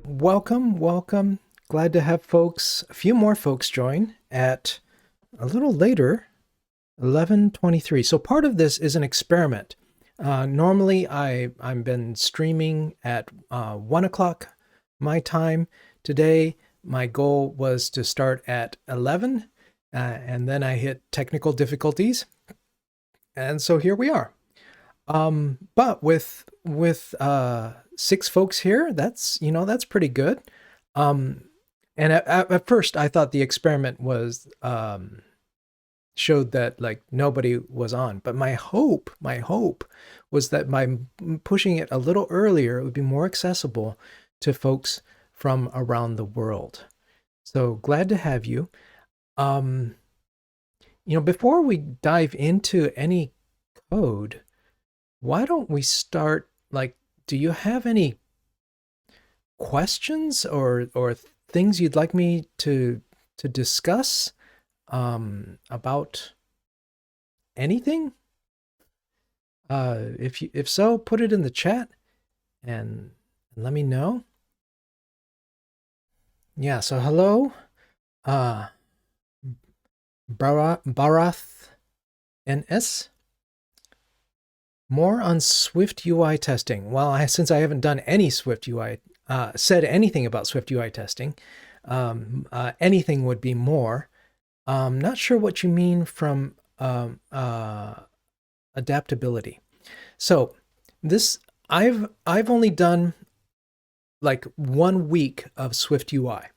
Welcome, welcome. Glad to have a few more folks join at a little later, 11:23. So part of this is an experiment. Normally I've been streaming at 1 o'clock my time. Today, my goal was to start at 11, and then I hit technical difficulties. And so here we are. But with 6 folks here, that's pretty good. And at first I thought the experiment was showed that like nobody was on, but my hope was that by pushing it a little earlier, it would be more accessible to folks from around the world. So glad to have you. Before we dive into any code, why don't we start, like, do you have any questions or things you'd like me to discuss about anything? If so, put it in the chat and let me know. Yeah, so hello, Barath NS. More on SwiftUI testing. Well, since I haven't done any SwiftUI, said anything about SwiftUI testing, anything would be more. Not sure what you mean from adaptability. So this, I've only done like 1 week of SwiftUI.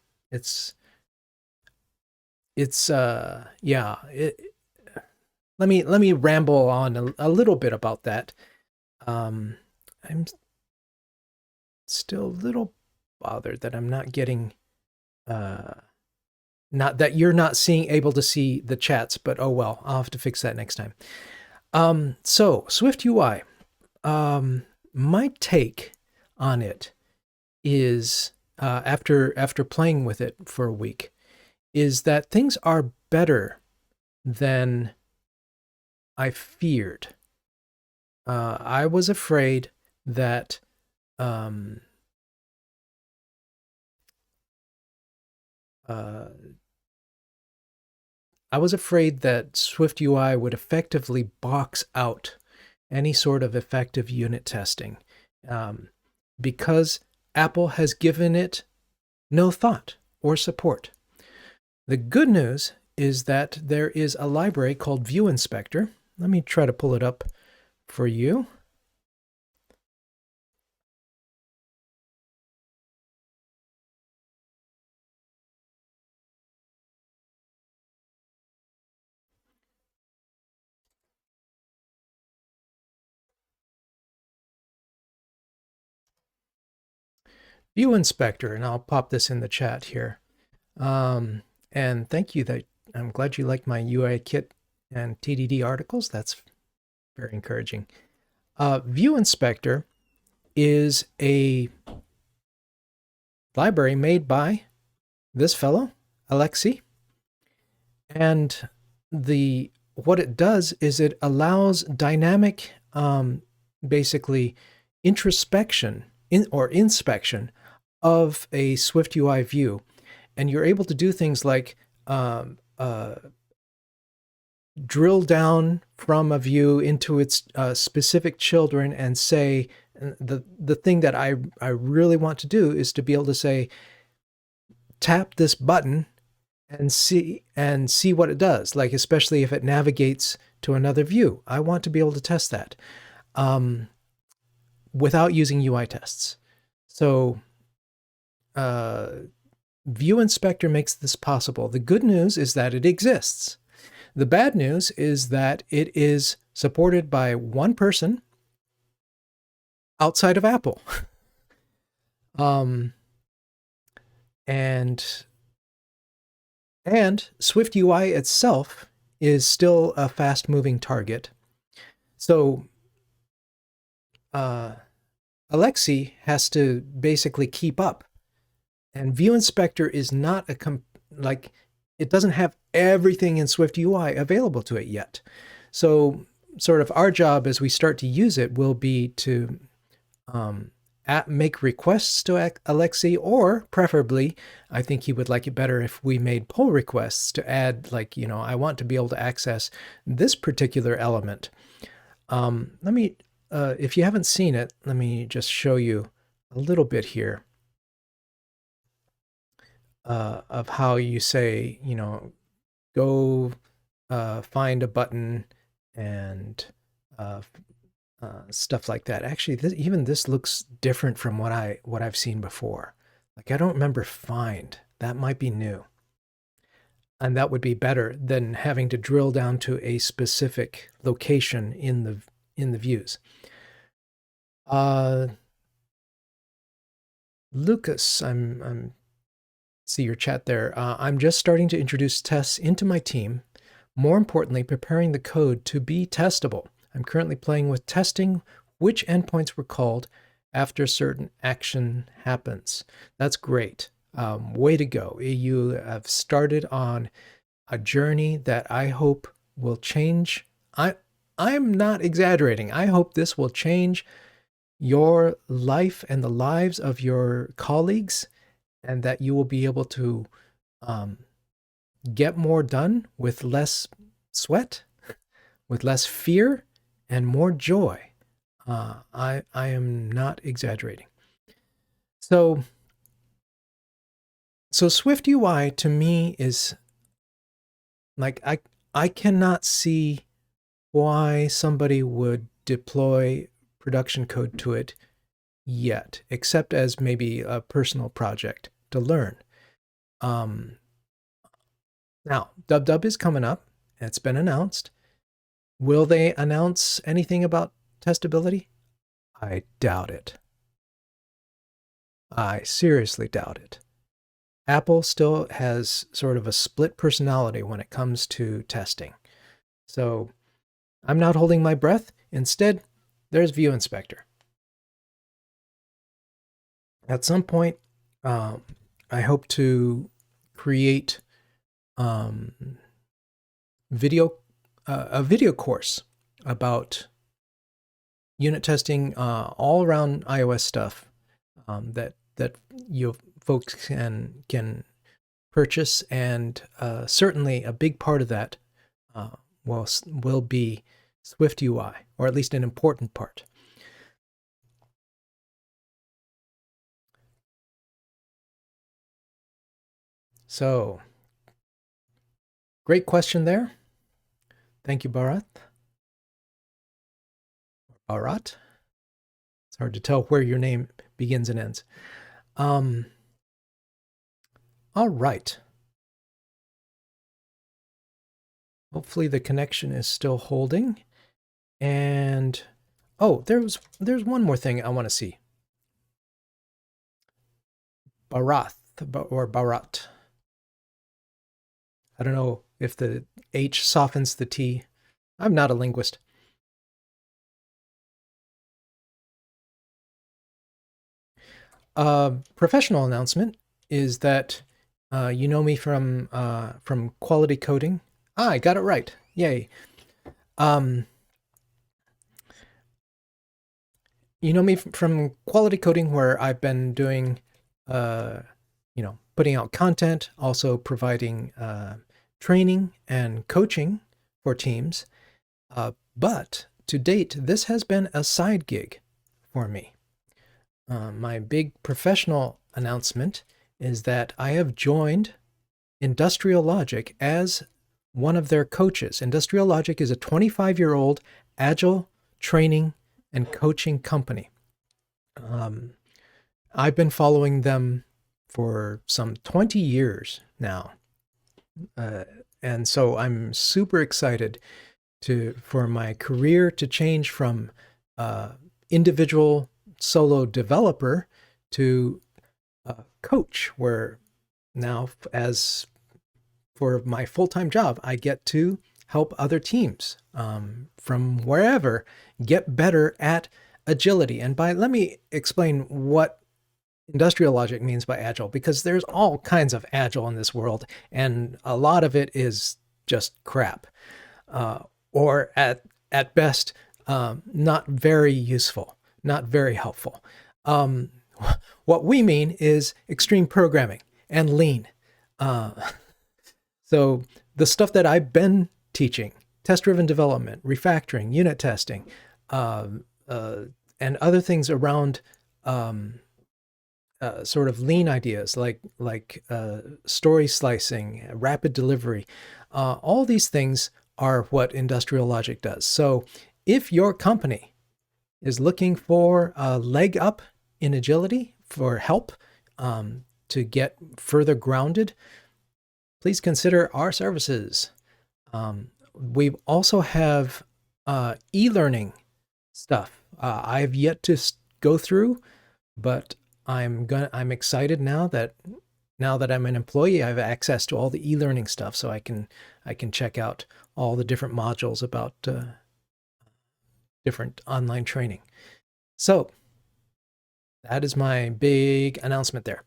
Let me ramble on a little bit about that. I'm still a little bothered that I'm not getting, not that you're not able to see the chats, but oh well, I'll have to fix that next time. So SwiftUI, my take on it is, after playing with it for a week, is that things are better than I feared. I was afraid that I was afraid that SwiftUI would effectively box out any sort of effective unit testing, because Apple has given it no thought or support. The good news is that there is a library called View Inspector. Let me try to pull it up for you. View Inspector, and I'll pop this in the chat here. And thank you. I'm glad you like my UI kit and TDD articles. That's very encouraging. View Inspector is a library made by this fellow, Alexei. And what it does is it allows dynamic, basically introspection or inspection of a SwiftUI view. And you're able to do things like drill down from a view into its specific children and say, the thing that I really want to do is to be able to say, tap this button and see what it does, like especially if it navigates to another view. I want to be able to test that without using UI tests. So View Inspector makes this possible. The good news is that it exists. The bad news is that it is supported by one person outside of Apple. And SwiftUI itself is still a fast-moving target. So Alexei has to basically keep up. And View Inspector is not it doesn't have everything in SwiftUI available to it yet. So sort of our job as we start to use it will be to make requests to Alexei, or preferably, I think he would like it better if we made pull requests to add, like, I want to be able to access this particular element. Let me, if you haven't seen it, let me just show you a little bit here of how you say, go find a button and stuff like that. Actually, even this looks different from what I've seen before. Like, I don't remember find. That might be new. And that would be better than having to drill down to a specific location in the views. Lucas, I'm see your chat there. I'm just starting to introduce tests into my team. More importantly, preparing the code to be testable. I'm currently playing with testing which endpoints were called after a certain action happens. That's great. Way to go. You have started on a journey that I hope will change. I'm not exaggerating. I hope this will change your life and the lives of your colleagues, and that you will be able to get more done with less sweat, with less fear, and more joy. I am not exaggerating. So SwiftUI to me is like, I cannot see why somebody would deploy production code to it yet, except as maybe a personal project to learn. Now, DubDub is coming up. It's been announced. Will they announce anything about testability? I doubt it. I seriously doubt it. Apple still has sort of a split personality when it comes to testing. So I'm not holding my breath. Instead, there's View Inspector. At some point, I hope to create a video course about unit testing all around iOS stuff that you folks can purchase, and certainly a big part of that will be SwiftUI, or at least an important part. So, great question there. Thank you, Bharat. Bharat? It's hard to tell where your name begins and ends. All right. Hopefully the connection is still holding. And oh, there's one more thing I want to see. Bharath or Bharat. I don't know if the H softens the T. I'm not a linguist. Professional announcement is that you know me from quality coding. I got it right. Yay. You know me from quality coding, where I've been doing, putting out content, also providing training and coaching for teams. But to date, this has been a side gig for me. My big professional announcement is that I have joined Industrial Logic as one of their coaches. Industrial Logic is a 25-year-old agile training and coaching company. I've been following them for some 20 years now. And so I'm super excited for my career to change from individual solo developer to coach, where now, as for my full-time job, I get to help other teams from wherever get better at agility. And let me explain what Industrial Logic means by agile, because there's all kinds of agile in this world, and a lot of it is just crap, or at best, not very useful, not very helpful. Um, what we mean is extreme programming and lean. Uh, so the stuff that I've been teaching, test-driven development, refactoring, unit testing, um, and other things around um, sort of lean ideas like story slicing, rapid delivery. All these things are what industrial logic does. So if your company is looking for a leg up in agility, for help to get further grounded, please consider our services. We also have e-learning stuff. I've yet to go through, but I'm excited now that I'm an employee, I have access to all the e-learning stuff, so I can check out all the different modules about different online training. So that is my big announcement there.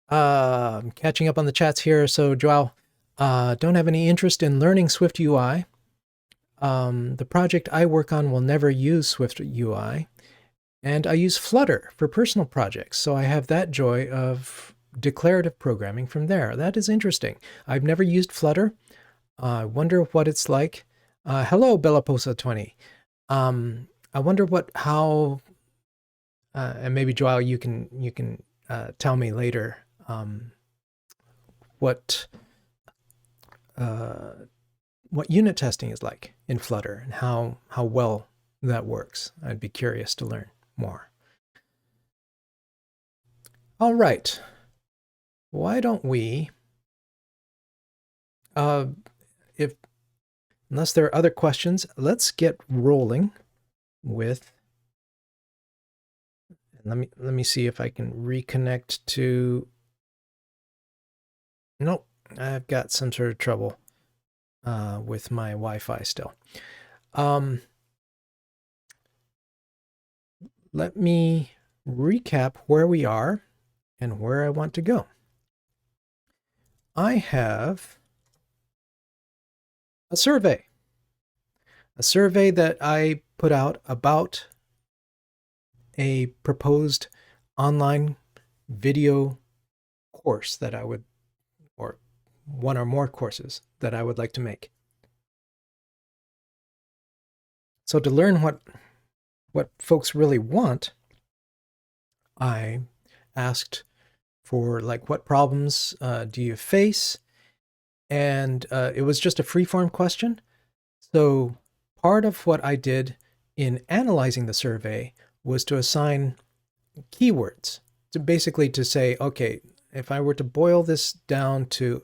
I'm catching up on the chats here. So Joao, don't have any interest in learning SwiftUI. The project I work on will never use SwiftUI. And I use Flutter for personal projects. So I have that joy of declarative programming from there. That is interesting. I've never used Flutter. I wonder what it's like. Hello, Bellaposa20. I wonder how, and maybe Joao, you can tell me later what unit testing is like in Flutter and how well that works. I'd be curious to learn more. All right. Why don't we, unless there are other questions, let's get rolling with, let me see if I can reconnect to, nope, I've got some sort of trouble with my Wi-Fi still. Let me recap where we are and where I want to go. I have a survey that I put out about a proposed online video course that I would, or one or more courses that I would like to make. So to learn what folks really want, I asked for like, what problems do you face? And it was just a free-form question. So part of what I did in analyzing the survey was to assign keywords, to basically to say, okay, if I were to boil this down to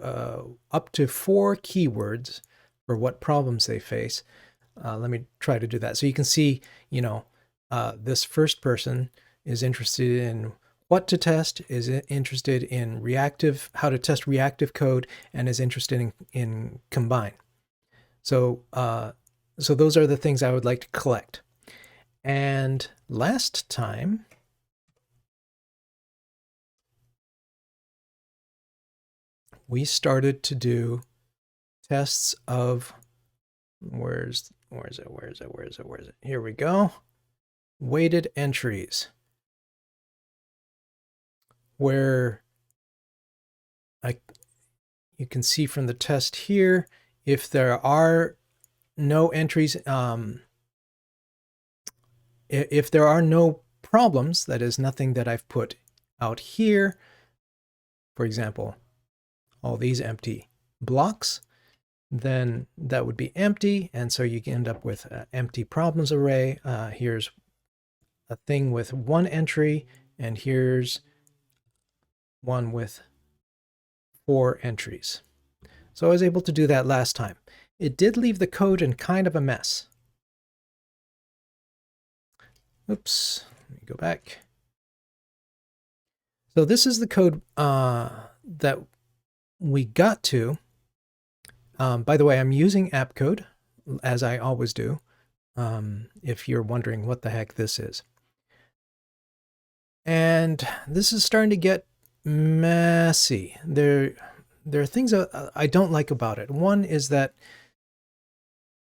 up to 4 keywords for what problems they face, let me try to do that. So you can see, you know, this first person is interested in what to test, is interested in how to test reactive code, and is interested in combine. So, so those are the things I would like to collect. And last time, we started to do tests of, where is it? Here we go. Weighted entries, where you can see from the test here, if there are no entries, if there are no problems, that is nothing that I've put out here, for example, all these empty blocks, then that would be empty, and so you can end up with an empty problems array. Here's a thing with 1 entry, and here's one with 4 entries. So I was able to do that last time. It did leave the code in kind of a mess. Oops, let me go back. So this is the code that we got to. By the way, I'm using app code, as I always do, if you're wondering what the heck this is. And this is starting to get messy. There are things I don't like about it. One is that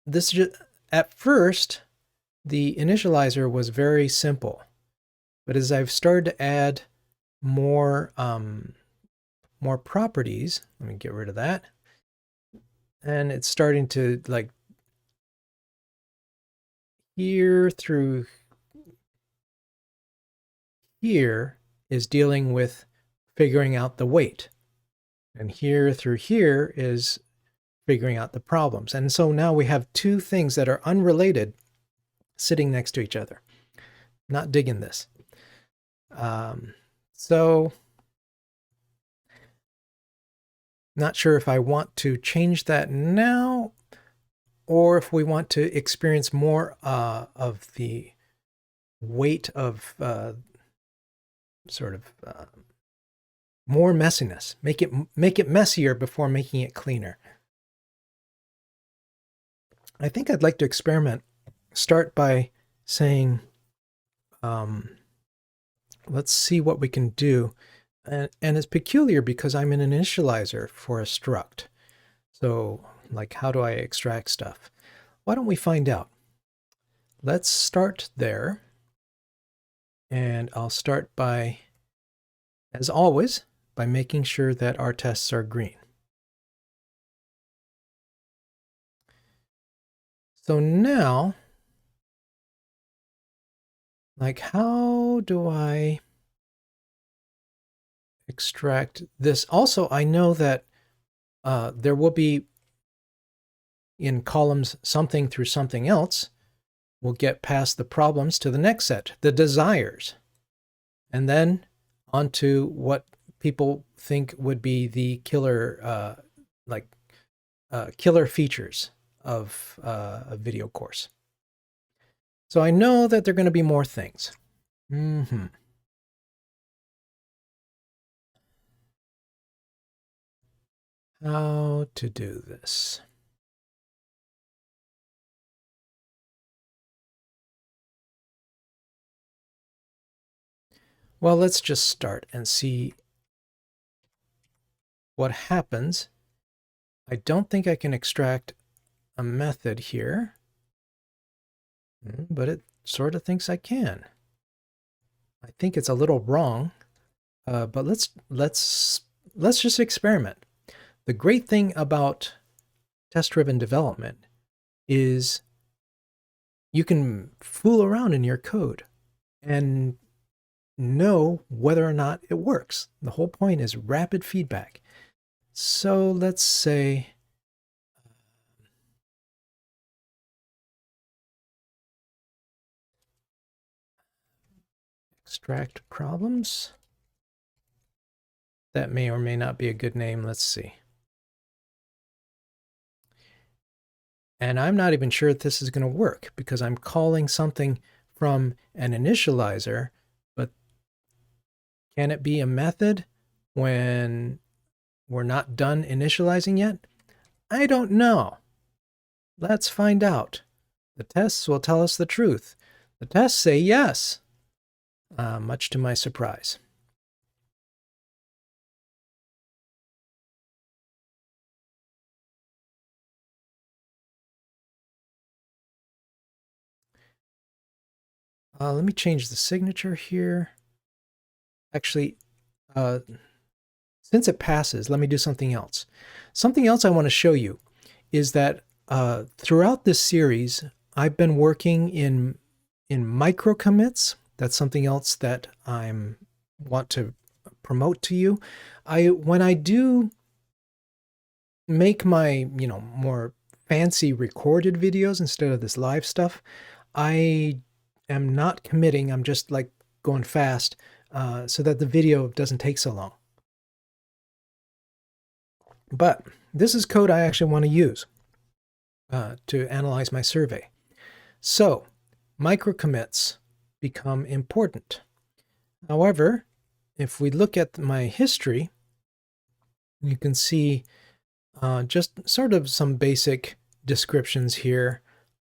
this at first, the initializer was very simple, but as I've started to add more more properties, let me get rid of that, and it's starting to like here through here is dealing with figuring out the weight, and here through here is figuring out the problems. And so now we have two things that are unrelated sitting next to each other. Not digging this. So not sure if I want to change that now or if we want to experience more of the weight of more messiness. Make it messier before making it cleaner. I think I'd like to experiment. Start by saying, let's see what we can do. And it's peculiar because I'm an initializer for a struct. So, like, how do I extract stuff? Why don't we find out? Let's start there. And I'll start by, as always, by making sure that our tests are green. So now, like, how do I extract this? Also, I know that there will be in columns something through something else. We'll get past the problems to the next set, the desires, and then onto what people think would be the killer, killer features of a video course. So I know that there are going to be more things. How to do this? Well, let's just start and see what happens. I don't think I can extract a method here, but it sort of thinks I can. I think it's a little wrong, but let's just experiment. The great thing about test-driven development is you can fool around in your code and know whether or not it works. The whole point is rapid feedback. So let's say extract problems. That may or may not be a good name. Let's see. And I'm not even sure if this is going to work because I'm calling something from an initializer, but can it be a method when we're not done initializing yet? I don't know. Let's find out. The tests will tell us the truth. The tests say yes, much to my surprise. Let me change the signature here. Actually, since it passes, let me do something else. Something else I want to show you is that throughout this series, I've been working in micro commits. That's something else that I want to promote to you. When I do make my more fancy recorded videos instead of this live stuff, I am not committing. I'm just like going fast so that the video doesn't take so long. But this is code I actually want to use to analyze my survey. So micro commits become important. However, if we look at my history, you can see just sort of some basic descriptions here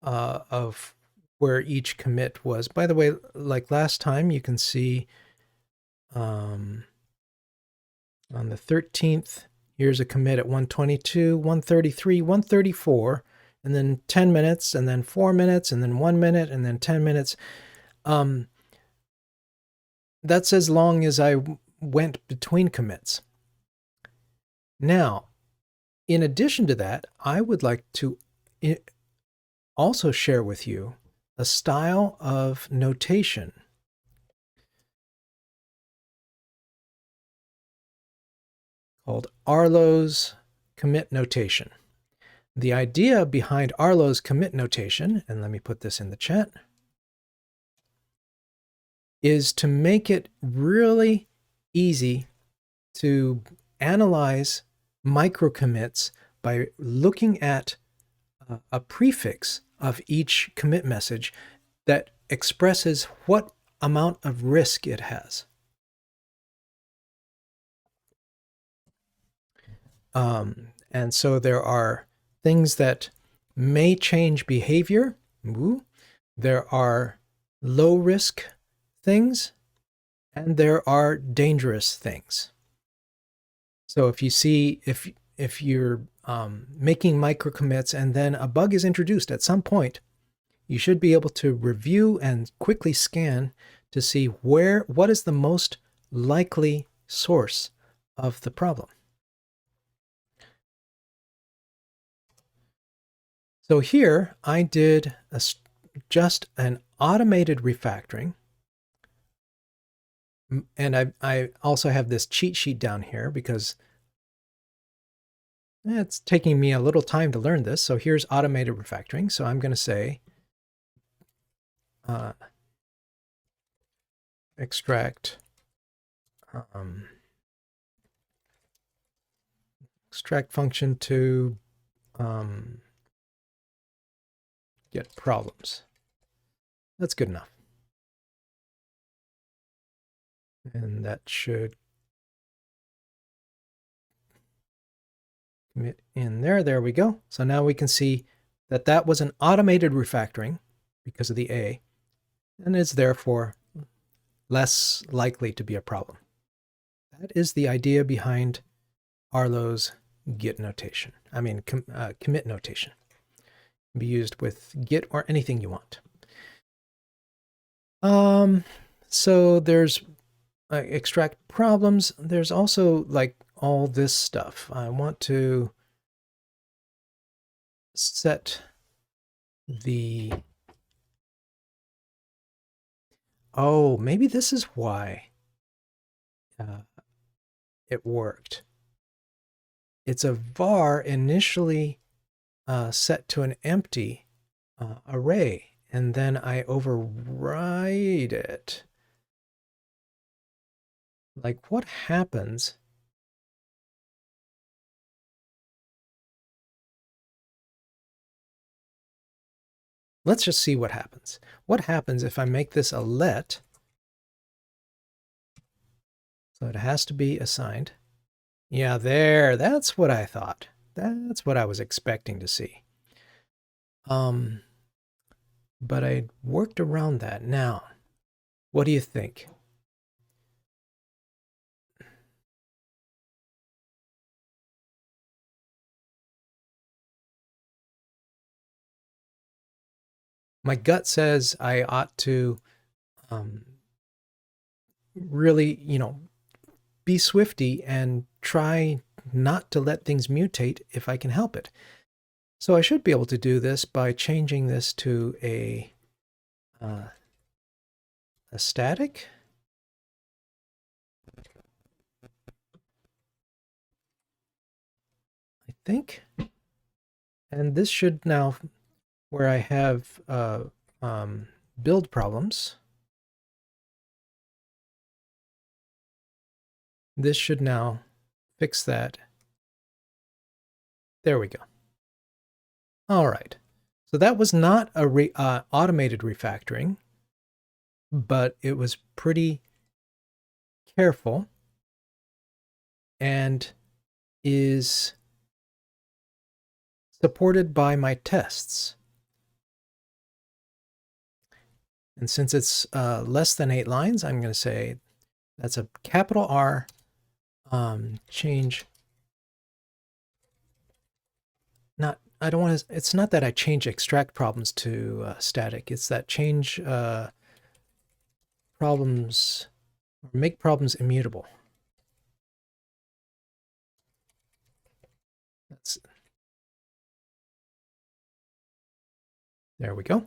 of where each commit was. By the way, like last time, you can see on the 13th, here's a commit at 122, 133, 134, and then 10 minutes, and then 4 minutes, and then 1 minute, and then 10 minutes. That's as long as I went between commits. Now, in addition to that, I would like to also share with you a style of notation called Arlo's commit notation. The idea behind Arlo's commit notation, and let me put this in the chat, is to make it really easy to analyze microcommits by looking at a prefix of each commit message that expresses what amount of risk it has. And so there are things that may change behavior. There are low risk things, and there are dangerous things. So if you see, if you're making microcommits and then a bug is introduced at some point, you should be able to review and quickly scan to see what is the most likely source of the problem. So here I did just an automated refactoring. And I also have this cheat sheet down here because it's taking me a little time to learn this. So here's automated refactoring. So I'm going to say extract function to get problems. That's good enough. And that should commit in there. There we go. So now we can see that that was an automated refactoring because of the A, and is therefore less likely to be a problem. That is the idea behind Arlo's git notation. I mean, commit notation. It can be used with git or anything you want. So there's extract problems. There's also like all this stuff. I want to set the, oh, maybe this is why it worked. It's a var initially set to an empty array, and then I override it. Like, what happens? Let's just see what happens. What happens if I make this a let? So it has to be assigned. Yeah, there, that's what I thought. That's what I was expecting to see. But I worked around that. Now, what do you think? My gut says I ought to really, be swifty and try not to let things mutate if I can help it. So I should be able to do this by changing this to a static. I think. And this should now, where I have build problems, this should now fix that. There we go. All right. So that was not a automated refactoring, but it was pretty careful and is supported by my tests. And since it's less than 8 lines, I'm going to say that's a capital R change. Not I don't want to, it's not that I change extract problems to static. It's that change problems, or make problems immutable. There we go.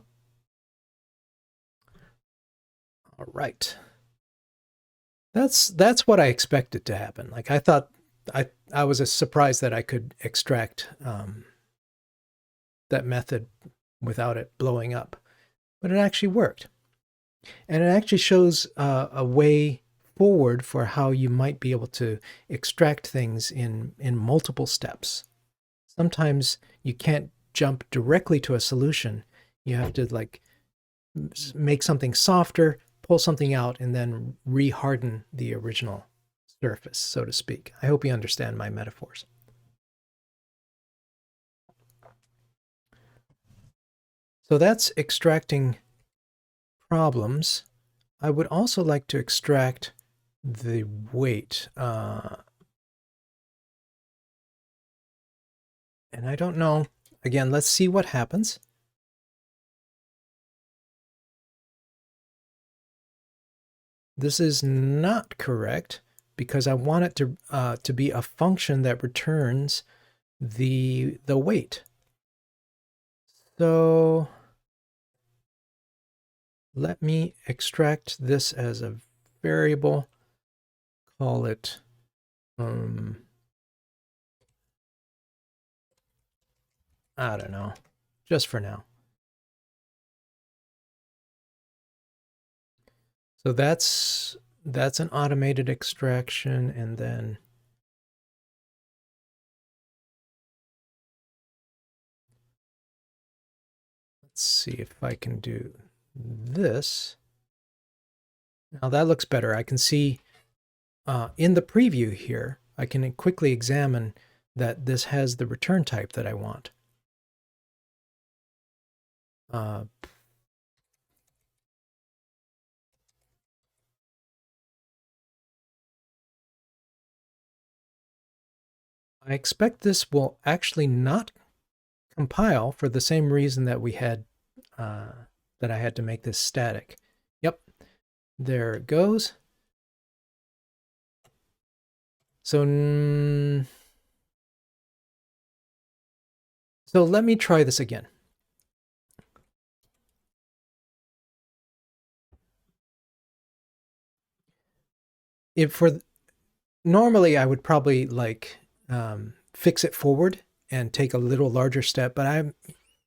All right. That's what I expected to happen. Like I thought, I was surprised that I could extract that method without it blowing up, but it actually worked. And it actually shows a way forward for how you might be able to extract things in multiple steps. Sometimes you can't jump directly to a solution. You have to like make something softer, pull something out, and then re-harden the original surface, so to speak. I hope you understand my metaphors. So that's extracting problems. I would also like to extract the weight. And I don't know. Again, let's see what happens. This is not correct because I want it to be a function that returns the weight. So let me extract this as a variable, call it I don't know, just for now. So that's an automated extraction, and then let's see if I can do this. Now that looks better. I can see in the preview here, I can quickly examine that this has the return type that I want. I expect this will actually not compile for the same reason that we had that I had to make this static. Yep, there it goes. So let me try this again. Normally I would probably like fix it forward and take a little larger step, but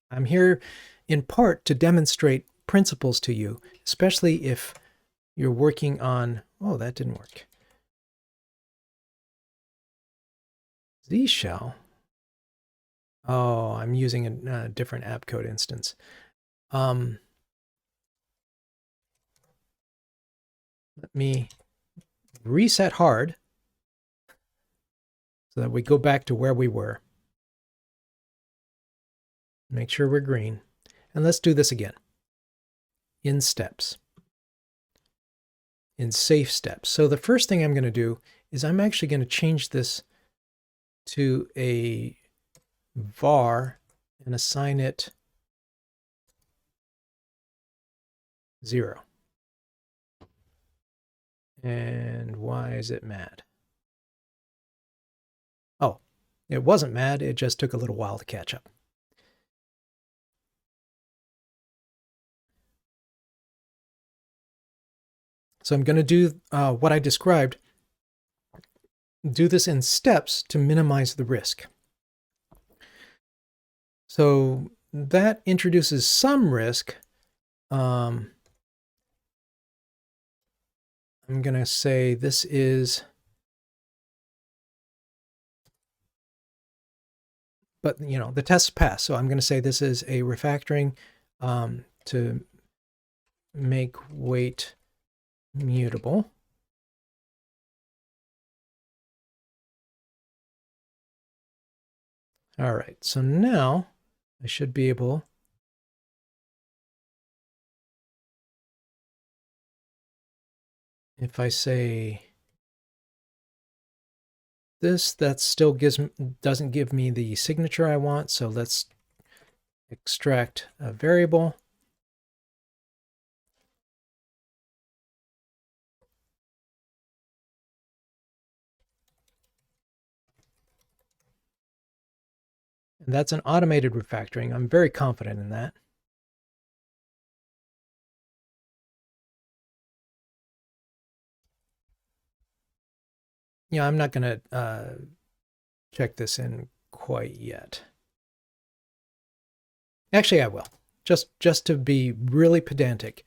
I'm here in part to demonstrate principles to you, especially if you're working on, oh, that didn't work. Z shell. Oh, I'm using a different app code instance. Let me reset hard so that we go back to where we were. Make sure we're green. And let's do this again. In steps. In safe steps. So the first thing I'm going to do is I'm actually going to change this to a var and assign it 0. And why is it mad? Oh, it wasn't mad. It just took a little while to catch up. So I'm going to do what I described. Do this in steps to minimize the risk. So that introduces some risk. I'm going to say this is, but you know, the test passed. So I'm going to say this is a refactoring to make weight mutable. All right, so now I should be able if I say this, that still doesn't give me the signature I want. So let's extract a variable. And that's an automated refactoring. I'm very confident in that. Yeah, I'm not going to check this in quite yet. Actually, I will, just to be really pedantic.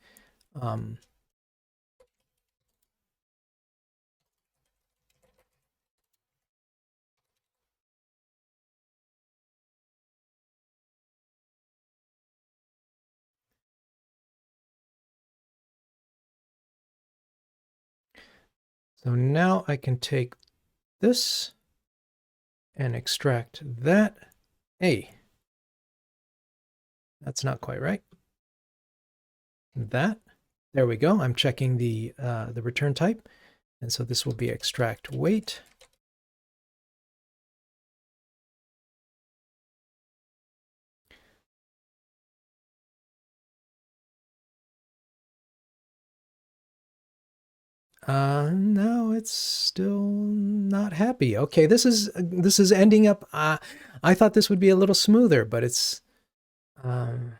So now I can take this and extract that. Hey, that's not quite right. That, there we go. I'm checking the return type. And so this will be extract weight. No, it's still not happy. Okay, this is ending up. I thought this would be a little smoother, but it's not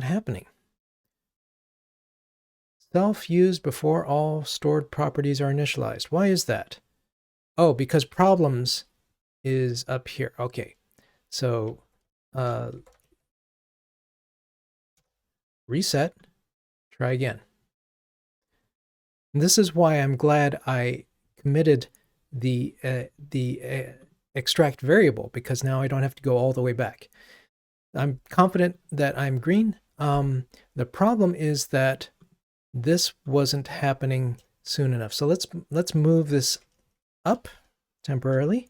happening. Self-used before all stored properties are initialized. Why is that? Oh, because problems is up here. Okay, so reset. Try again. And this is why I'm glad I committed the extract variable, because now I don't have to go all the way back. I'm confident that I'm green. The problem is that this wasn't happening soon enough. So let's move this up temporarily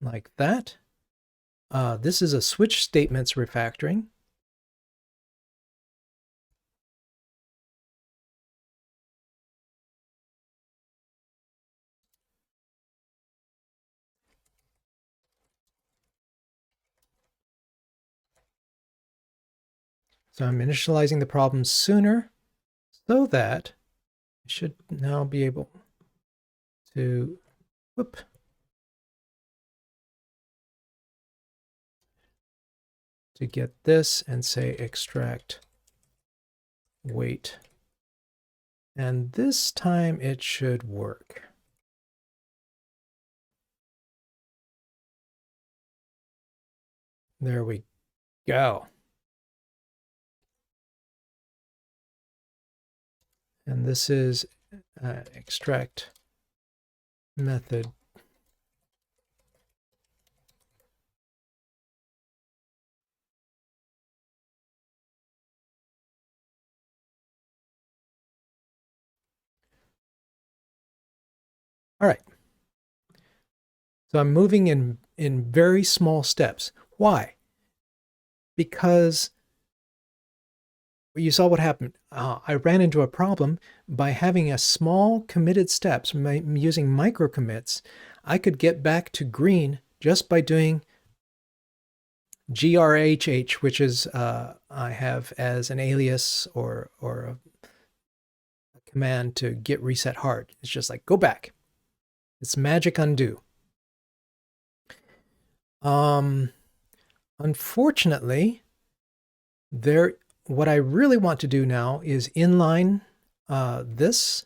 like that. This is a switch statements refactoring. So I'm initializing the problem sooner so that I should now be able to, to get this and say extract weight. And this time it should work. There we go. And this is extract method. All right. So I'm moving in very small steps. Why? Because you saw what happened. I ran into a problem by having a small committed steps, using micro commits. I could get back to green just by doing grhh, which is I have as an alias or a command to get reset hard. It's just like go back. It's magic undo. Unfortunately, what I really want to do now is inline this,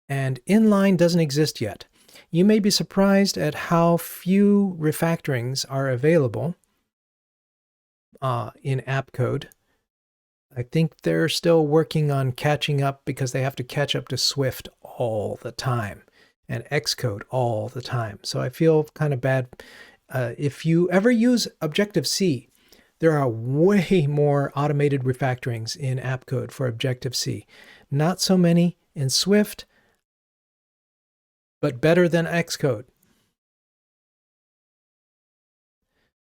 and inline doesn't exist yet. You may be surprised at how few refactorings are available in app code. I think they're still working on catching up because they have to catch up to Swift all the time and Xcode all the time. So I feel kind of bad. If you ever use Objective-C, there are way more automated refactorings in app code for Objective-C. Not so many in Swift, but better than Xcode.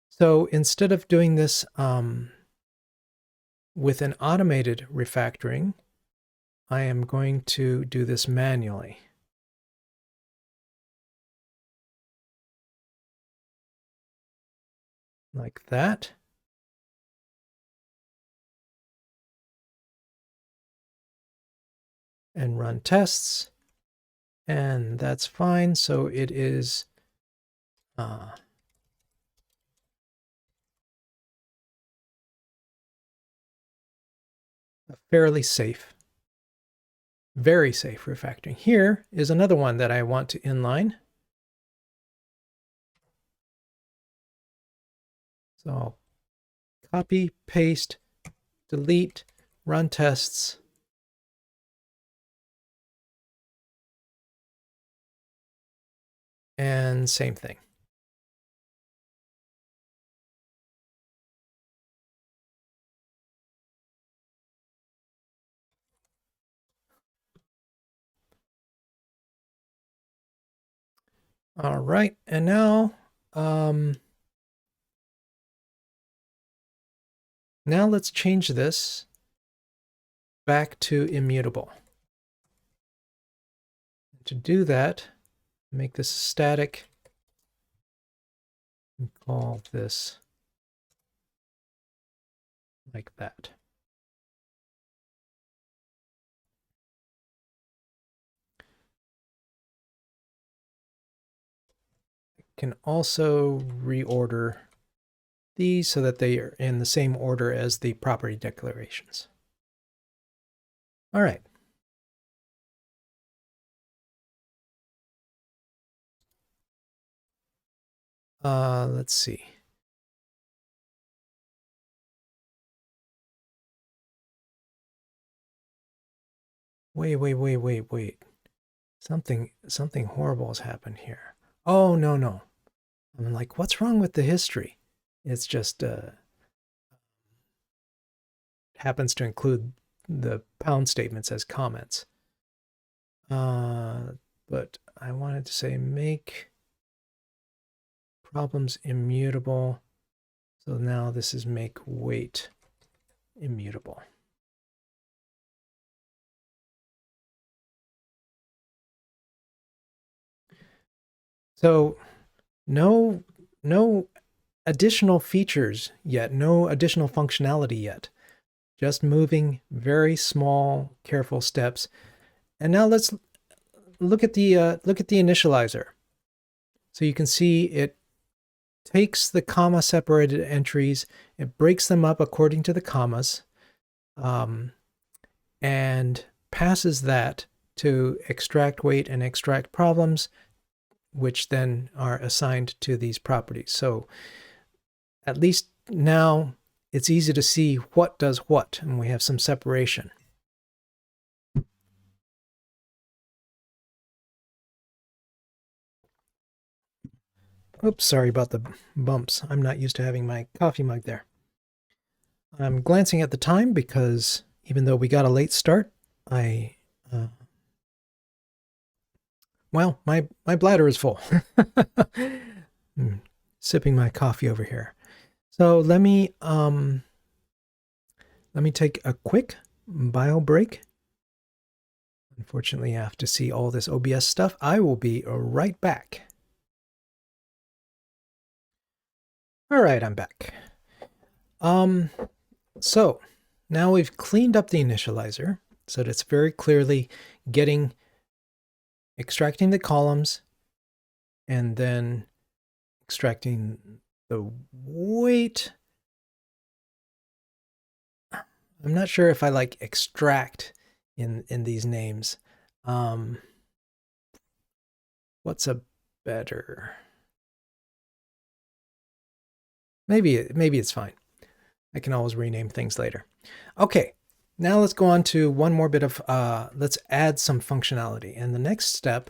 So instead of doing this with an automated refactoring, I am going to do this manually. like that. And run tests. And that's fine. So it is fairly safe, very safe refactoring. Here is another one that I want to inline. So I'll copy, paste, delete, run tests. And same thing. All right, and now let's change this back to immutable. To do that, make this static and call this like that. Can also reorder these so that they are in the same order as the property declarations. All right. Let's see. Wait. Something horrible has happened here. Oh, no. I'm like, what's wrong with the history? It's just happens to include the pound statements as comments. But I wanted to say make problems immutable. So now this is make wait immutable. So no additional features yet, no additional functionality yet. Just moving very small, careful steps. And now let's look at the initializer. So you can see it takes the comma separated entries, it breaks them up according to the commas, and passes that to extract weight and extract problems, which then are assigned to these properties. So at least now it's easy to see what does what, and we have some separation. Oops, sorry about the bumps. I'm not used to having my coffee mug there. I'm glancing at the time because even though we got a late start, well, my bladder is full. Sipping my coffee over here. So let me take a quick bio break. Unfortunately, I have to see all this OBS stuff. I will be right back. All right, I'm back. So now we've cleaned up the initializer so that it's very clearly extracting the columns and then extracting the weight. I'm not sure if I like extract in these names. What's a better? Maybe it's fine. I can always rename things later. Okay, now let's go on to one more bit of, let's add some functionality. And the next step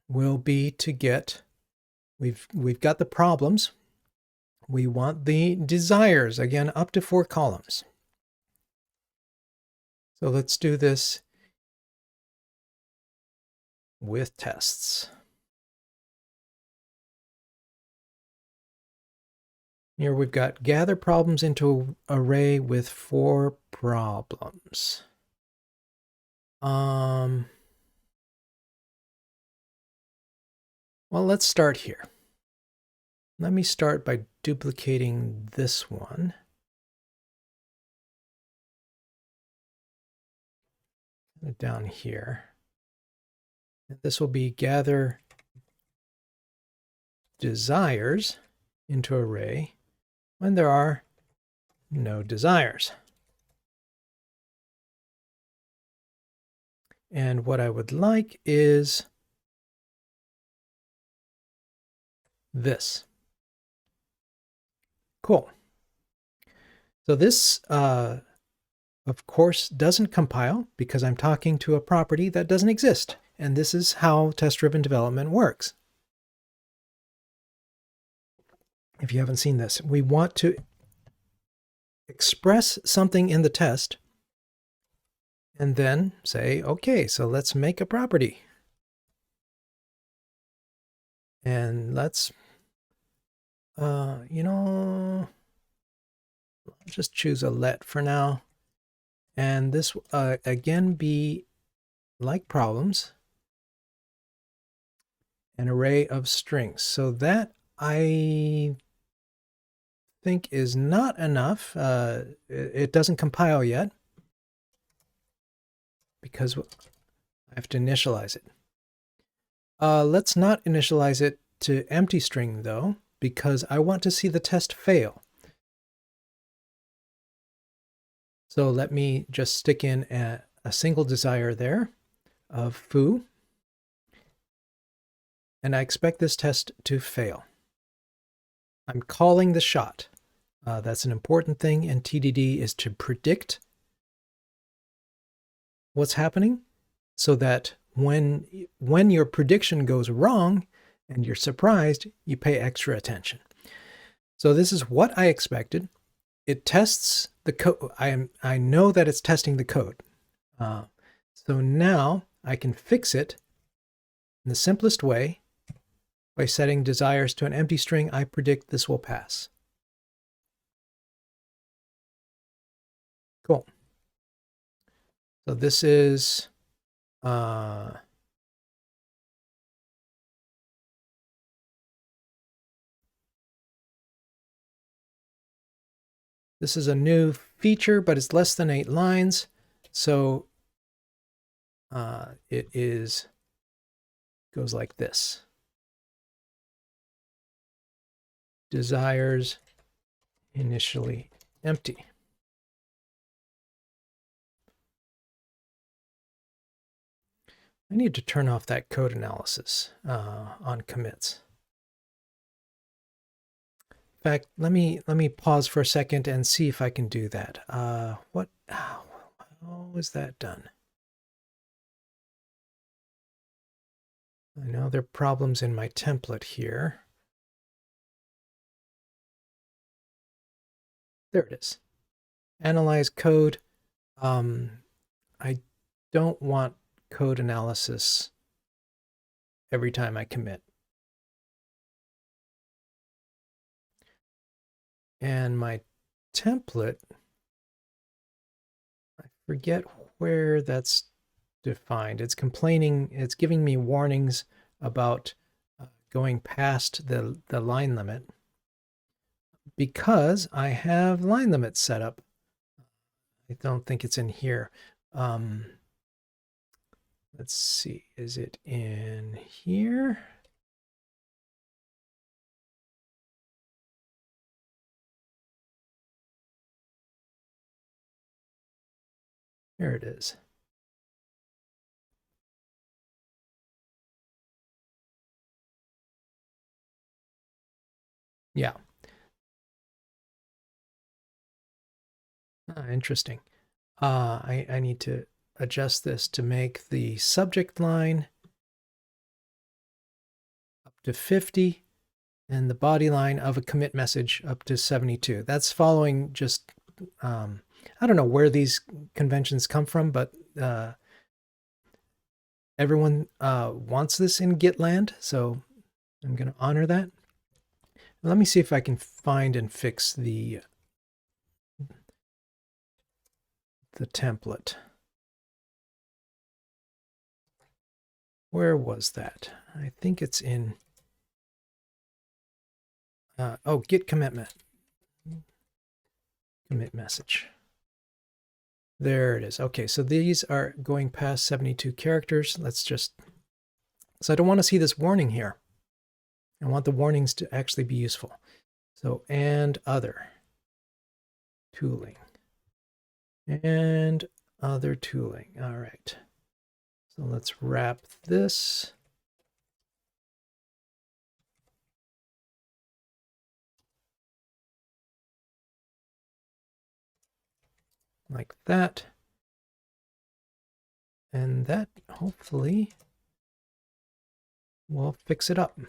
will be to get, we've got the problems. We want the desires, again, up to 4 columns. So let's do this with tests. Here we've got gather problems into array with 4 problems. Well, let's start here. Let me start by duplicating this one. Down here. This will be gather desires into array when there are no desires. And what I would like is this. Cool. So this, of course, doesn't compile because I'm talking to a property that doesn't exist. And this is how test-driven development works. If you haven't seen this, we want to express something in the test and then say, okay, so let's make a property. And let's, just choose a let for now. And this, again, be like problems, an array of strings. So that I think is not enough. It doesn't compile yet because I have to initialize it. Let's not initialize it to empty string though, because I want to see the test fail. So let me just stick in a single desire there of foo. And I expect this test to fail. I'm calling the shot. That's an important thing in TDD, is to predict what's happening so that when your prediction goes wrong and you're surprised, you pay extra attention. So this is what I expected. It tests the code. I know that it's testing the code. So now I can fix it in the simplest way by setting desires to an empty string. I predict this will pass. Cool. So this is this is a new feature, but it's less than 8 lines. So it goes like this. Desires initially empty. I need to turn off that code analysis on commits. In fact, let me pause for a second and see if I can do that. How is that done? I know there are problems in my template here. There it is. Analyze code. I don't want code analysis every time I commit. And my template, I forget where that's defined. It's complaining, it's giving me warnings about going past the line limit because I have line limits set up. I don't think it's in here. Let's see, is it in here? There it is. Yeah. Interesting. I need to adjust this to make the subject line up to 50 and the body line of a commit message up to 72. That's following just, I don't know where these conventions come from, but everyone wants this in Git land, so I'm going to honor that. Let me see if I can find and fix the template. Where was that? I think it's in git commit message. There it is. Okay, so these are going past 72 characters. Let's just, so I don't want to see this warning here. I want the warnings to actually be useful. So, and other tooling. And other tooling. All right. So let's wrap this. Like that. And that hopefully will fix it up.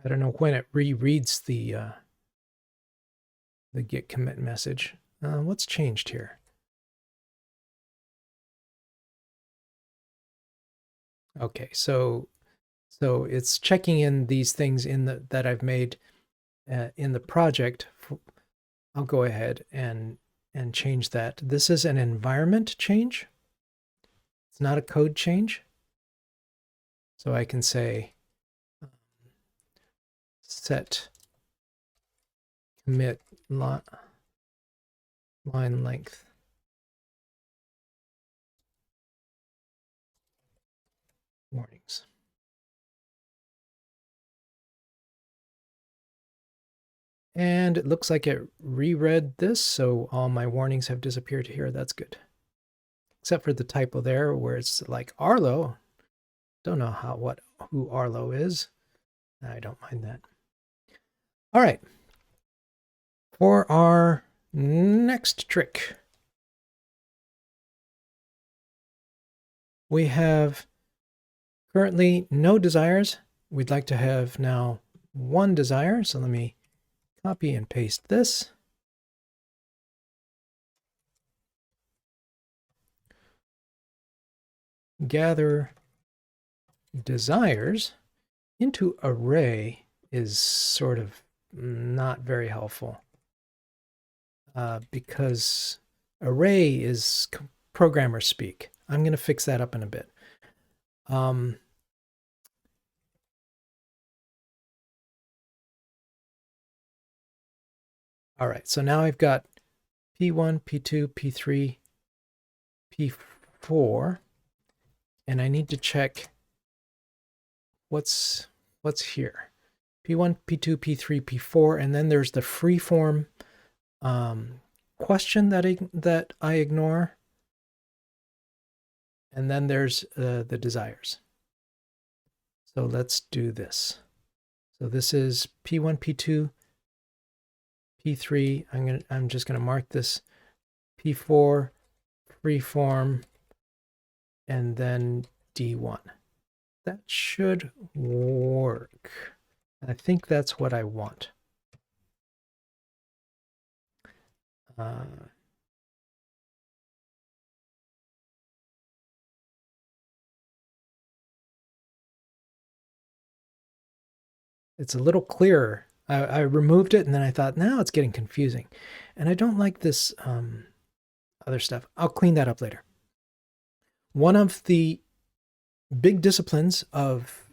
I don't know when it rereads the git commit message. What's changed here? Okay, so it's checking in these things in that I've made in the project. I'll go ahead and change that. This is an environment change. It's not a code change. So I can say set commit line length warnings. And it looks like it reread this, so all my warnings have disappeared here. That's good. Except for the typo there where it's like Arlo. Don't know who Arlo is. I don't mind that. All right. For our next trick, we have currently no desires. We'd like to have now one desire. So let me copy and paste this. Gather desires into array is sort of not very helpful because array is programmer speak. I'm going to fix that up in a bit. All right, so now I've got P1, P2, P3, P4, and I need to check what's here. P1, P2, P3, P4, and then there's the freeform question that I ignore, and then there's the desires. So let's do this. So this is P1, P2, P3. I'm just gonna mark this P4 freeform, and then D1. That should work. I think that's what I want. It's a little clearer. I removed it and then I thought, now it's getting confusing. And I don't like this other stuff. I'll clean that up later. One of the big disciplines of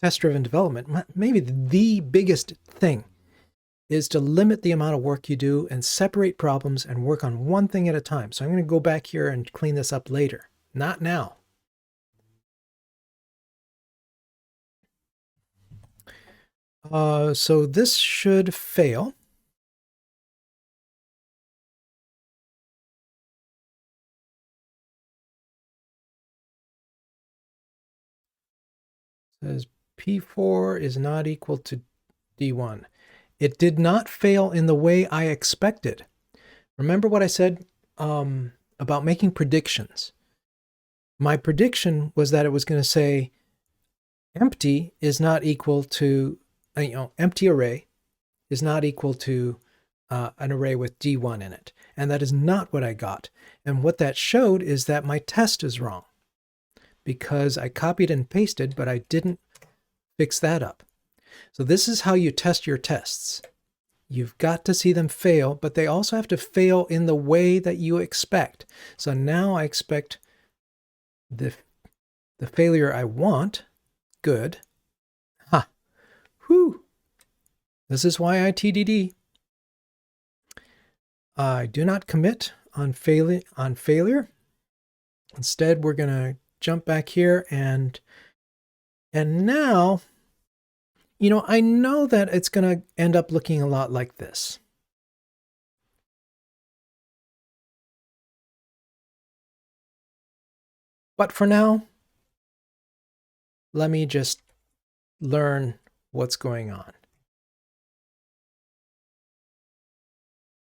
test-driven development, maybe the biggest thing, is to limit the amount of work you do and separate problems and work on one thing at a time. So I'm going to go back here and clean this up later, not now. So this should fail. It says P4 is not equal to D1. It did not fail in the way I expected. Remember what I said about making predictions. My prediction was that it was going to say empty is not equal to, empty array is not equal to an array with D1 in it. And that is not what I got. And what that showed is that my test is wrong because I copied and pasted, but I didn't fix that up. So this is how you test your tests. You've got to see them fail, but they also have to fail in the way that you expect. So now I expect the the failure I want. Good. Ha. Whew. This is why I TDD. I do not commit on failure. Instead, we're going to jump back here and now, you know, I know that it's going to end up looking a lot like this. But for now, let me just learn what's going on.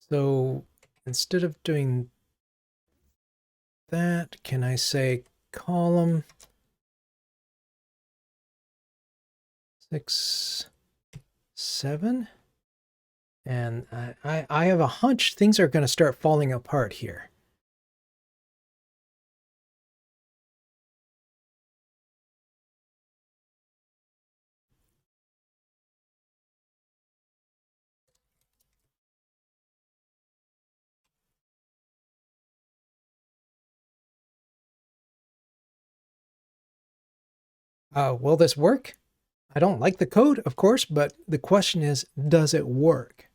So instead of doing that, can I say column 6, 7? And I have a hunch things are going to start falling apart here. Will this work? I don't like the code, of course, but the question is, does it work?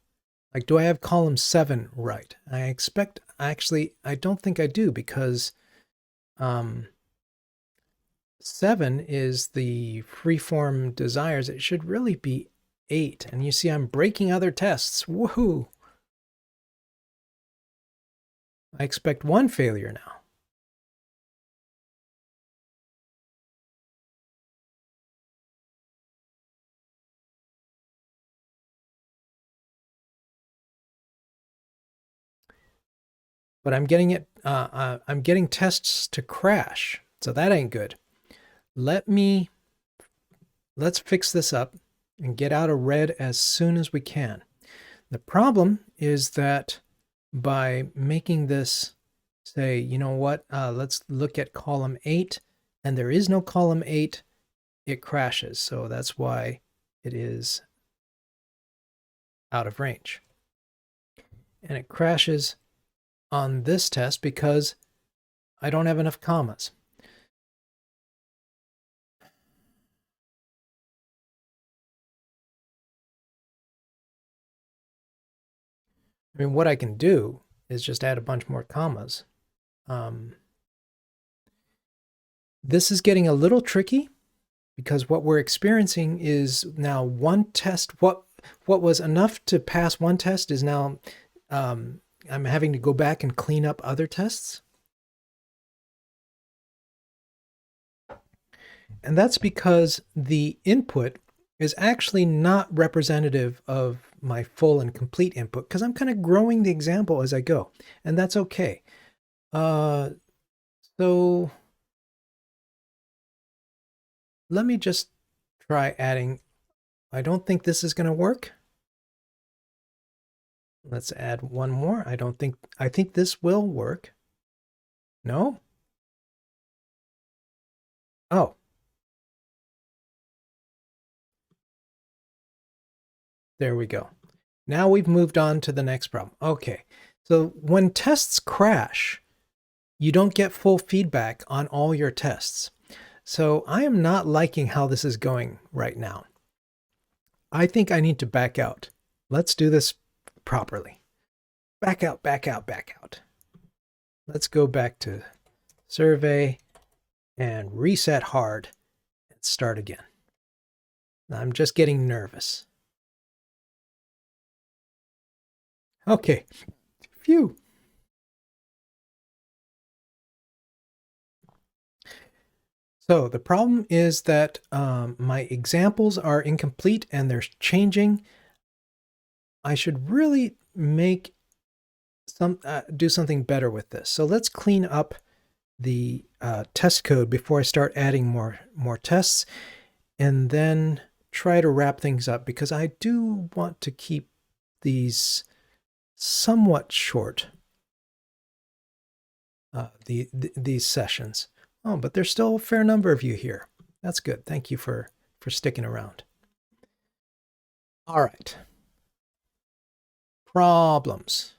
Like, do I have column 7 right? I expect, actually, I don't think I do, because 7 is the freeform desires. It should really be 8. And you see I'm breaking other tests. Woohoo! I expect 1 failure now. But I'm getting it. I'm getting tests to crash, so that ain't good. Let's fix this up and get out of red as soon as we can. The problem is that by making this say, you know what, let's look at column 8, and there is no column 8, it crashes. So that's why it is out of range. And it crashes on this test because I don't have enough commas. I mean, what I can do is just add a bunch more commas. This is getting a little tricky because what we're experiencing is now one test. What was enough to pass one test is now I'm having to go back and clean up other tests. And that's because the input is actually not representative of my full and complete input, because I'm kind of growing the example as I go, and that's okay. So let me just try adding. I don't think this is going to work. Let's add one more. I think this will work. No? Oh. There we go. Now we've moved on to the next problem. Okay. So when tests crash, you don't get full feedback on all your tests. So I am not liking how this is going right now. I think I need to back out. Let's do this properly. Back out, back out, back out. Let's go back to survey and reset hard and start again. I'm just getting nervous. Okay, phew. So the problem is that my examples are incomplete and they're changing. I should really make do something better with this. So let's clean up the test code before I start adding more tests, and then try to wrap things up, because I do want to keep these somewhat short, these sessions. Oh, but there's still a fair number of you here. That's good. Thank you for sticking around. All right. Problems.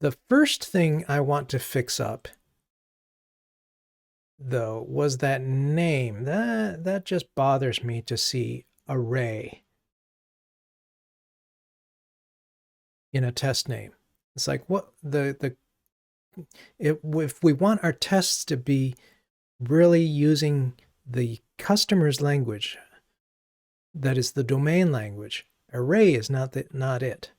The first thing I want to fix up though, was that name. That just bothers me to see array in a test name. It's like, what if we want our tests to be really using the customer's language, that is the domain language, array is not it.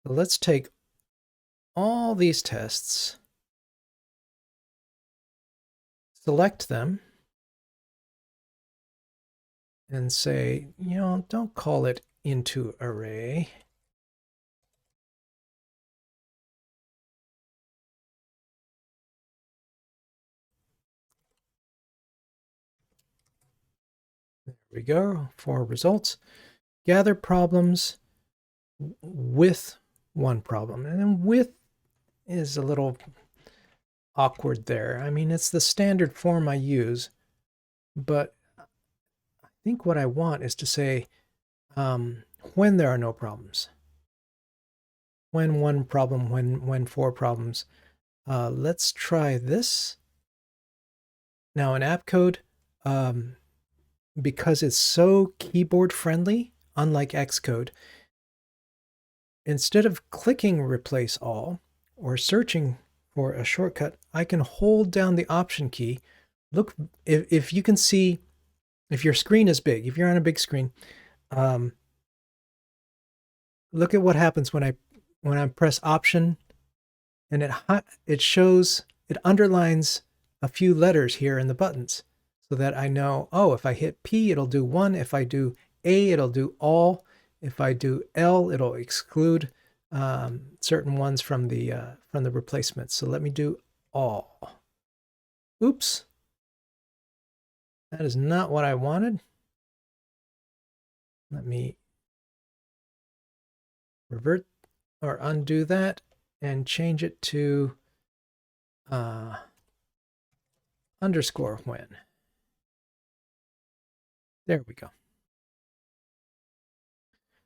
So let's take all these tests, select them, and say, don't call it into array. There we go, 4 results. Gather problems with one problem. And then with is a little awkward there. I mean, it's the standard form I use, but I think what I want is to say when there are no problems. When one problem, when 4 problems. Let's try this. Now in app code, because it's so keyboard friendly, unlike Xcode, instead of clicking replace all or searching for a shortcut, I can hold down the option key. Look, if you can see, if your screen is big, if you're on a big screen, look at what happens when I press option, and it underlines a few letters here in the buttons, so that I know, oh, if I hit P, it'll do 1. If I do A, it'll do all. If I do L, it'll exclude certain ones from the replacements. So let me do all. Oops. That is not what I wanted. Let me revert or undo that and change it to underscore when. There we go.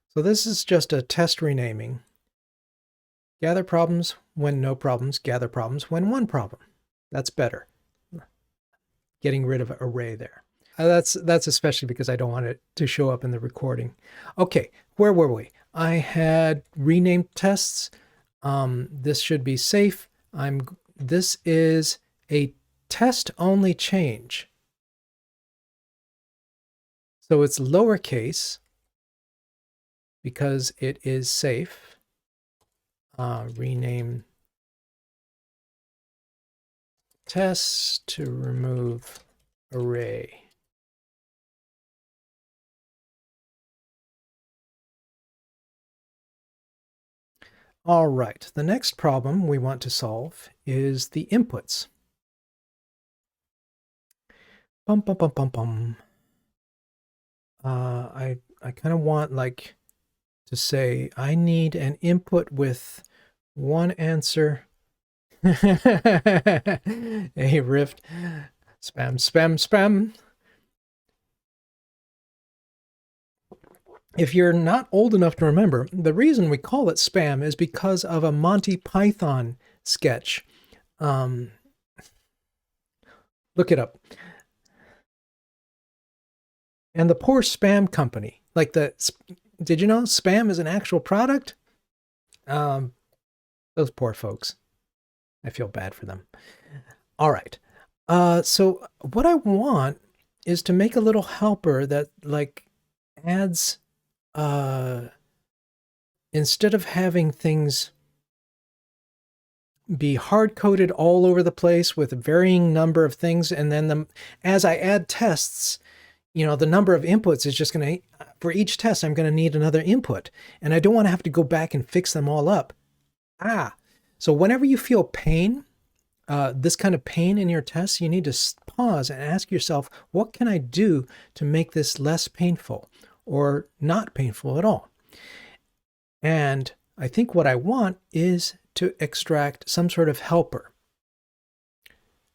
So this is just a test renaming. Gather problems when no problems, gather problems when one problem. That's better. Getting rid of array there. That's especially because I don't want it to show up in the recording. Okay, where were we? I had renamed tests. This should be safe. This is a test-only change. So it's lowercase because it is safe. Rename tests to remove array. All right, the next problem we want to solve is the inputs. Bum, bum, bum, bum, bum. I kind of want like to say I need an input with one answer. A rift. Spam, spam, spam. If you're not old enough to remember, the reason we call it spam is because of a Monty Python sketch. Look it up. And the poor spam company, like did you know spam is an actual product? Those poor folks. I feel bad for them. All right. So what I want is to make a little helper that like adds, instead of having things be hard-coded all over the place with a varying number of things, and then as I add tests, the number of inputs is just going to, for each test, I'm going to need another input. And I don't want to have to go back and fix them all up. So whenever you feel pain, this kind of pain in your tests, you need to pause and ask yourself, what can I do to make this less painful or not painful at all? And I think what I want is to extract some sort of helper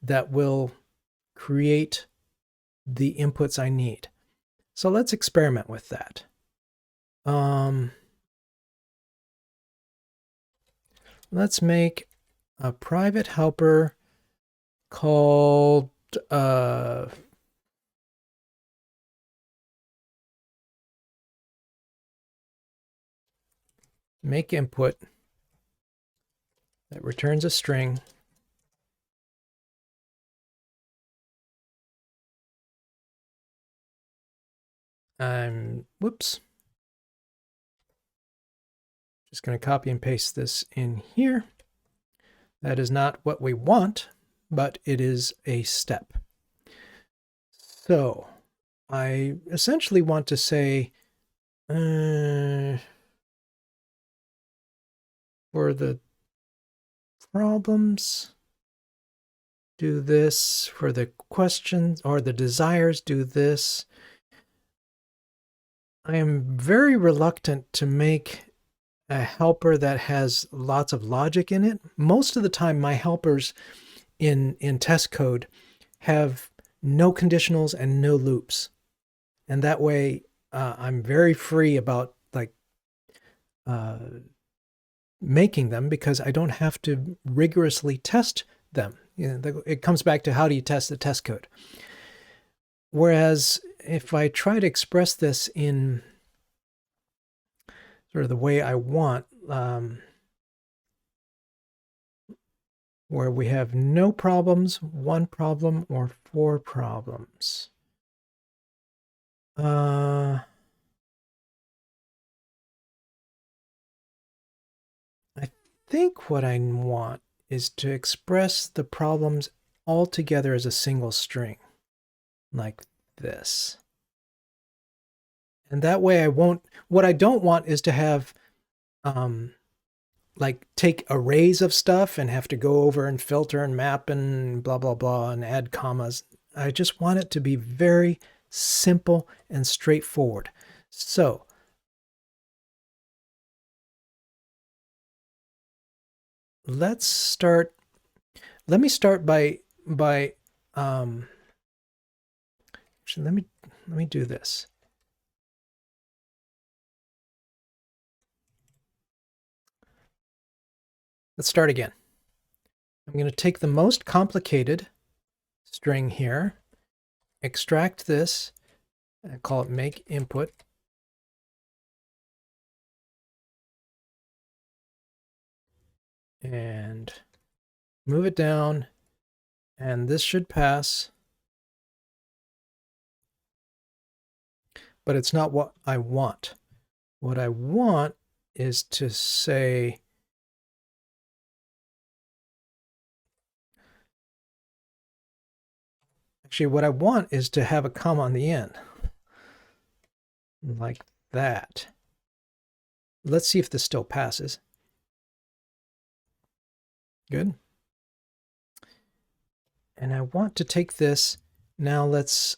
that will create the inputs I need. So let's experiment with that. let's make a private helper called make input that returns a string. Whoops. Just going to copy and paste this in here. That is not what we want, but it is a step. So I essentially want to say, for the problems, do this. For the questions or the desires, do this. I am very reluctant to make a helper that has lots of logic in it. Most of the time, my helpers in test code have no conditionals and no loops. And that way, I'm very free about making them because I don't have to rigorously test them. It comes back to how do you test the test code. Whereas if I try to express this in sort of the way I want, where we have no problems, one problem, or four problems. I think what I want is to express the problems all together as a single string, like this. And that way I won't, what I don't want is to have, like take arrays of stuff and have to go over and filter and map and blah, blah, blah, and add commas. I just want it to be very simple and straightforward. So let me start by actually let me do this. Let's start again. I'm going to take the most complicated string here, extract this, and call it make input. And move it down, and this should pass. But it's not what I want. What I want is to say, actually, what I want is to have a comma on the end, like that. Let's see if this still passes. Good. And I want to take this. Now let's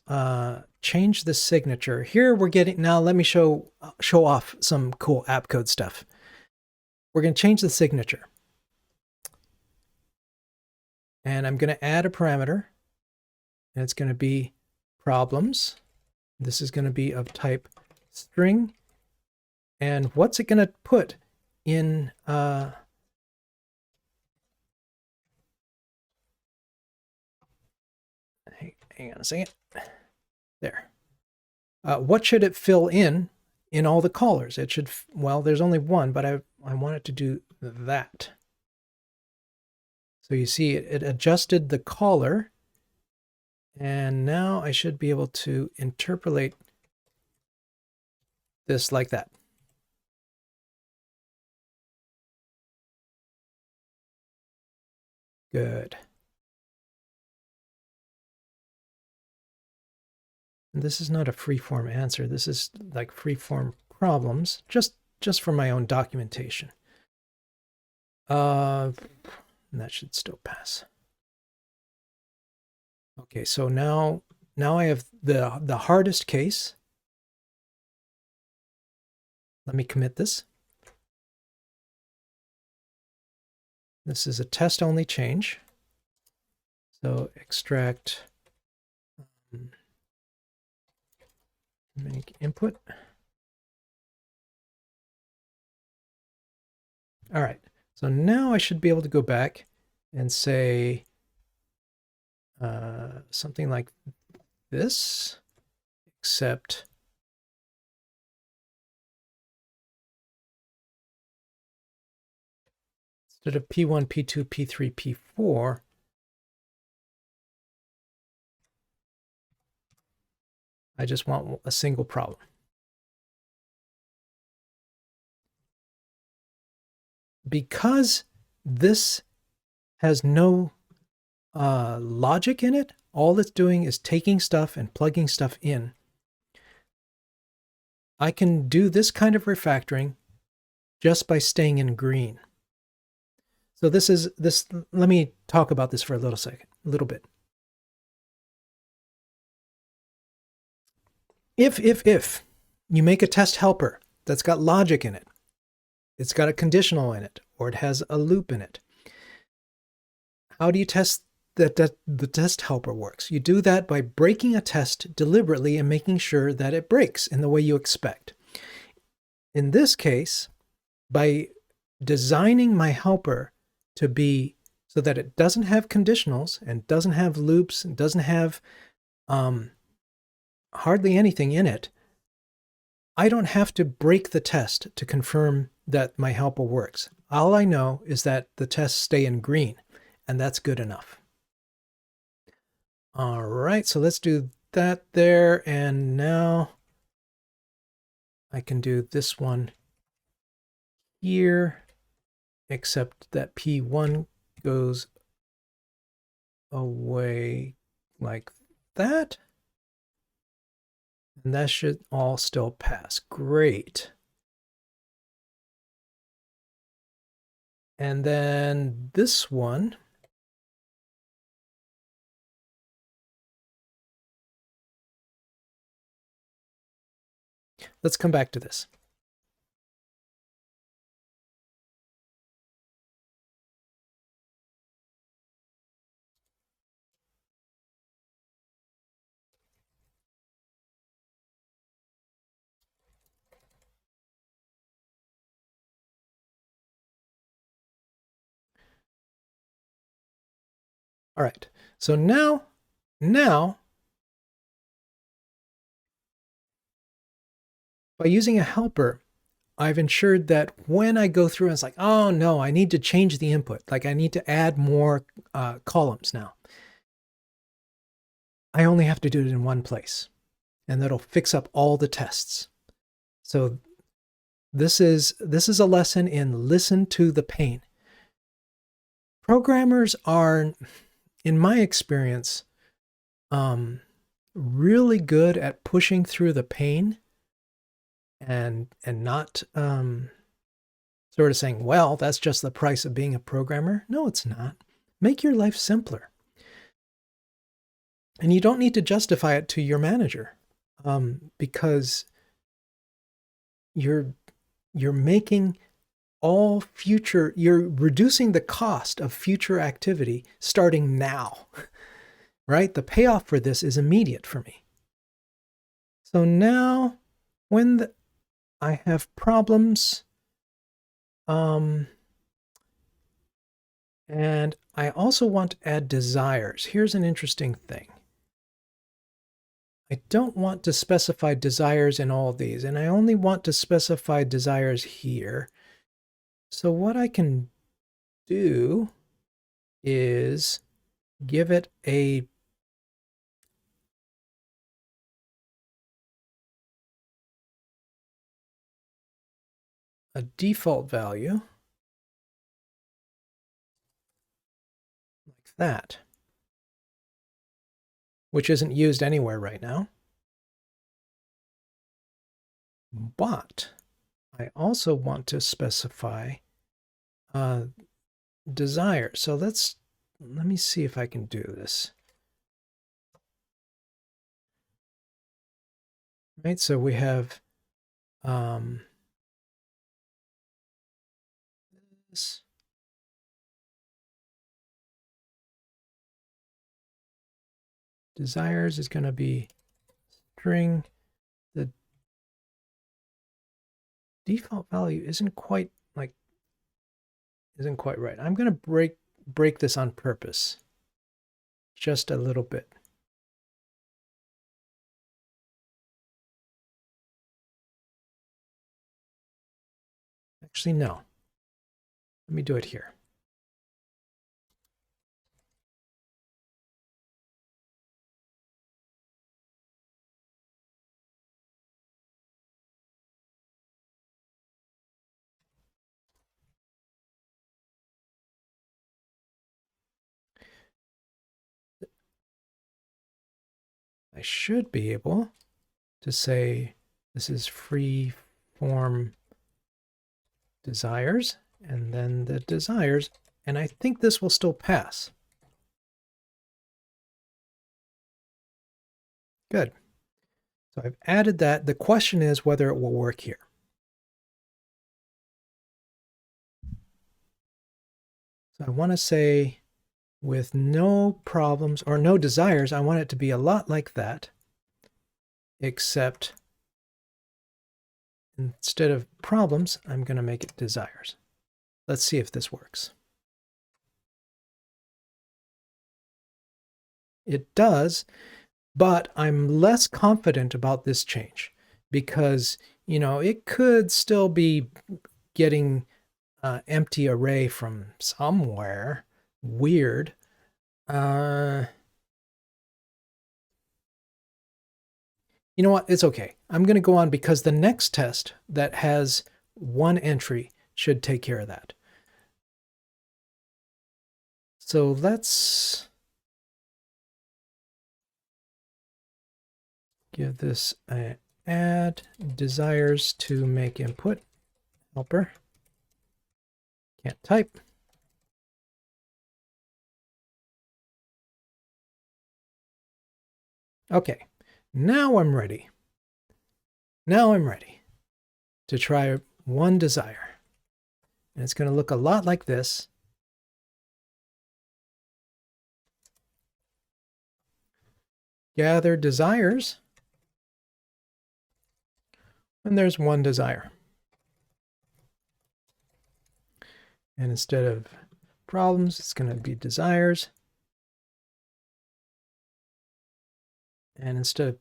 change the signature. Here we're getting, now let me show off some cool app code stuff. We're going to change the signature. And I'm going to add a parameter. And it's going to be problems. This is going to be of type string. And what's it going to put in hang on a second. There. What should it fill in all the callers? It should, well, there's only one, but I want it to do that. So you see it adjusted the caller. And now I should be able to interpolate this like that. Good. And this is not a free-form answer. This is like free-form problems, just for my own documentation. And that should still pass. Okay, so now I have the hardest case. Let me commit this. This is a test-only change. So extract make input. All right, So now I should be able to go back and say something like this, except instead of P1, P2, P3, P4, I just want a single problem. Because this has no logic in it, all it's doing is taking stuff and plugging stuff in. I can do this kind of refactoring just by staying in green. So let me talk about this for a little bit. If you make a test helper that's got logic in it, it's got a conditional in it, or it has a loop in it, how do you test that the test helper works? You do that by breaking a test deliberately and making sure that it breaks in the way you expect. In this case, by designing my helper to be so that it doesn't have conditionals and doesn't have loops and doesn't have hardly anything in it, I don't have to break the test to confirm that my helper works. All I know is that the tests stay in green, and that's good enough. All right, so let's do that there, and now I can do this one here, except that P1 goes away like that. And that should all still pass. Great. And then this one, let's come back to this. All right, so now, by using a helper, I've ensured that when I go through and it's like, oh no, I need to change the input. Like I need to add more columns now. I only have to do it in one place, and that'll fix up all the tests. So this is a lesson in listen to the pain. Programmers are, in my experience, really good at pushing through the pain and not sort of saying, well, that's just the price of being a programmer. No, it's not. Make your life simpler. And you don't need to justify it to your manager because you're making you're reducing the cost of future activity starting now, right? The payoff for this is immediate for me. So now when I have problems, and I also want to add desires. Here's an interesting thing. I don't want to specify desires in all of these, and I only want to specify desires here. So what I can do is give it a default value like that, which isn't used anywhere right now. But I also want to specify desire. So let me see if I can do this. Right, so we have this. Desires is going to be string. The default value isn't quite like, isn't quite right. I'm going to break this on purpose. Just a little bit. Actually, no. Let me do it here. I should be able to say this is free form desires, and then the desires, and I think this will still pass. Good. So I've added that. The question is whether it will work here. So I want to say with no problems or no desires, I want it to be a lot like that, except instead of problems, I'm going to make it desires. Let's see if this works. It does, but I'm less confident about this change because, you know, it could still be getting empty array from somewhere weird. You know what? It's okay. I'm going to go on because the next test that has one entry should take care of that. So let's give this a add desires to make input helper. Can't type. Okay, now I'm ready. Now I'm ready to try one desire. And it's going to look a lot like this. Gather desires. And there's one desire. And instead of problems, it's going to be desires. And instead of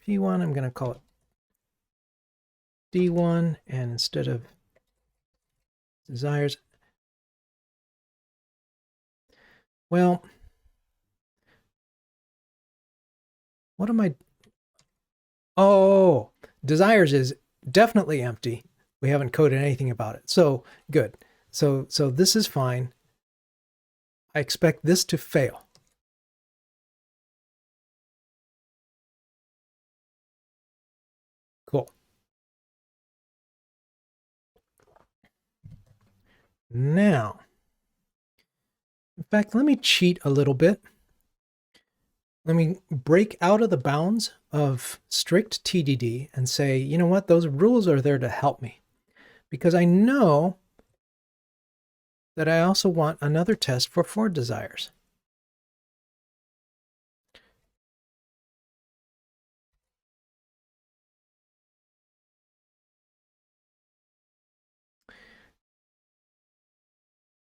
P1, I'm going to call it D1. And instead of desires, well, what am I? Oh, desires is definitely empty. We haven't coded anything about it. So good. So this is fine. I expect this to fail. Cool. Now, in fact, let me cheat a little bit. Let me break out of the bounds of strict TDD and say, you know what, those rules are there to help me. Because I know that I also want another test for desires.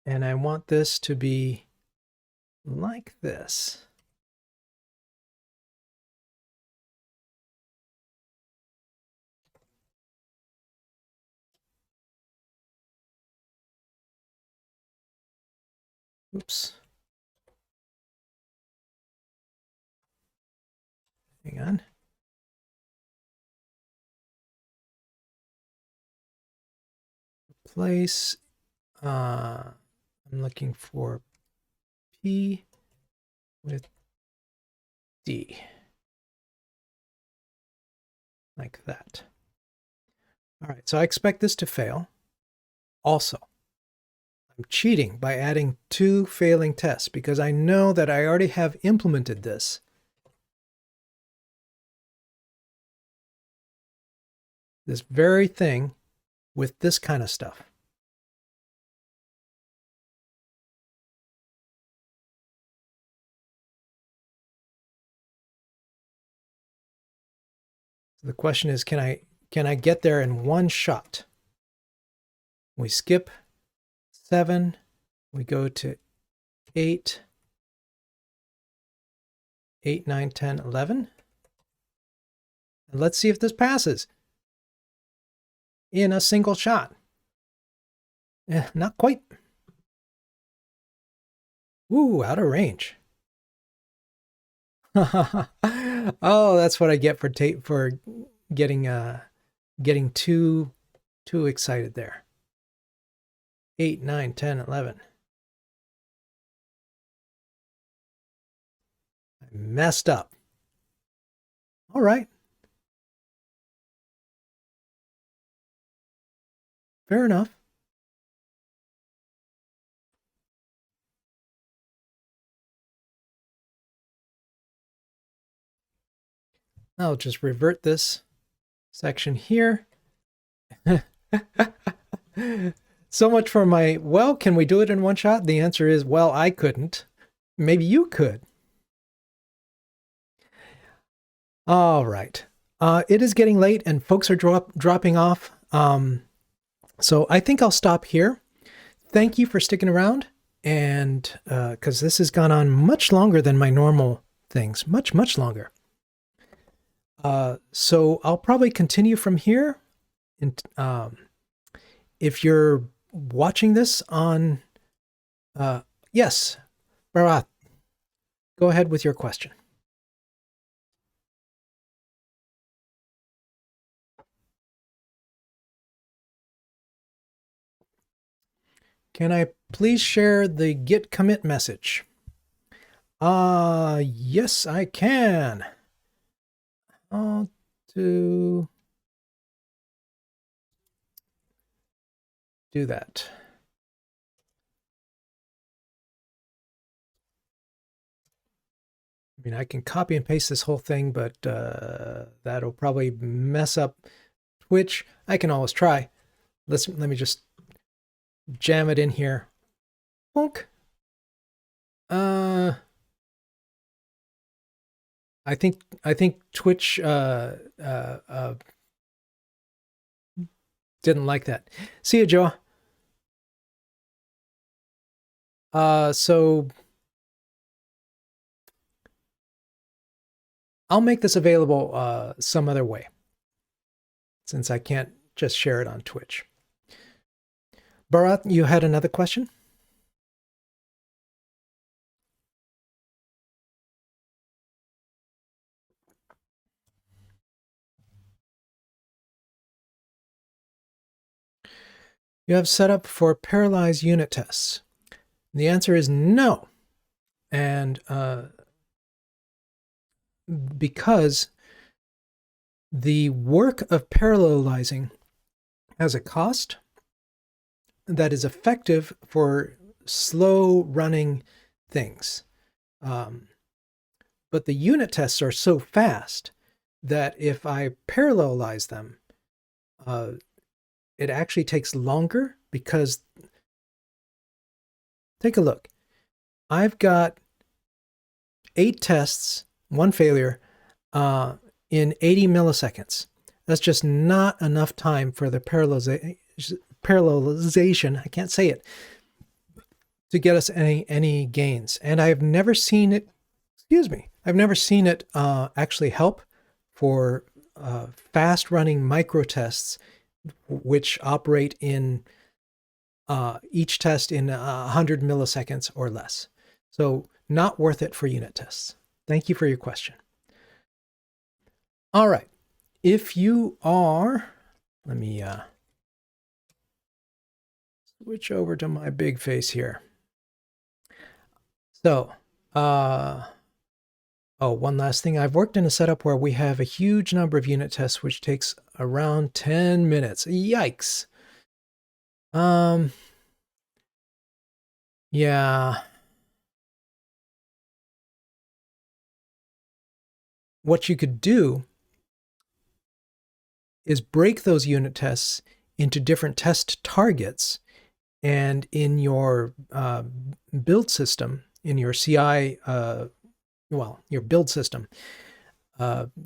And I want this to be like this. Oops. Hang on. Replace. I'm looking for P with D. Like that. All right, so I expect this to fail. Also, I'm cheating by adding 2 failing tests because I know that I already have implemented this. This very thing with this kind of stuff. So the question is, can I get there in one shot? We skip 7. We go to 8, 8, 9, 10, 11. And let's see if this passes in a single shot. Not quite. Ooh, out of range. Oh, that's what I get for getting too excited there. 8, 9, 10, 11. I messed up. All right. Fair enough. I'll just revert this section here. So much for my, well, can we do it in one shot? The answer is, well, I couldn't. Maybe you could. All right. It is getting late and folks are dropping off. So I think I'll stop here. Thank you for sticking around. And because this has gone on much longer than my normal things, much longer. So I'll probably continue from here. And if you're watching this on, yes, Bharat, go ahead with your question. Can I please share the git commit message? Yes, I can. I'll do that. I mean, I can copy and paste this whole thing, but that'll probably mess up Twitch. I can always try. Let me just jam it in here. Bonk. I think Twitch didn't like that. See you, Joe. So I'll make this available some other way, since I can't just share it on Twitch. Bharat, you had another question? You have set up for parallelized unit tests. The answer is no. And because the work of parallelizing has a cost that is effective for slow running things. But the unit tests are so fast that if I parallelize them, it actually takes longer because, take a look. I've got 8 tests, 1 failure, in 80 milliseconds. That's just not enough time for the parallelization, I can't say it, to get us any gains. And I've never seen it, I've never seen it actually help for fast running micro tests which operate in each test in 100 milliseconds or less. So not worth it for unit tests. Thank you for your question. All right. If you are, let me switch over to my big face here. So, one last thing. I've worked in a setup where we have a huge number of unit tests, which takes around 10 minutes. Yikes. Yeah. What you could do is break those unit tests into different test targets, and in your build system, in your CI, your build system,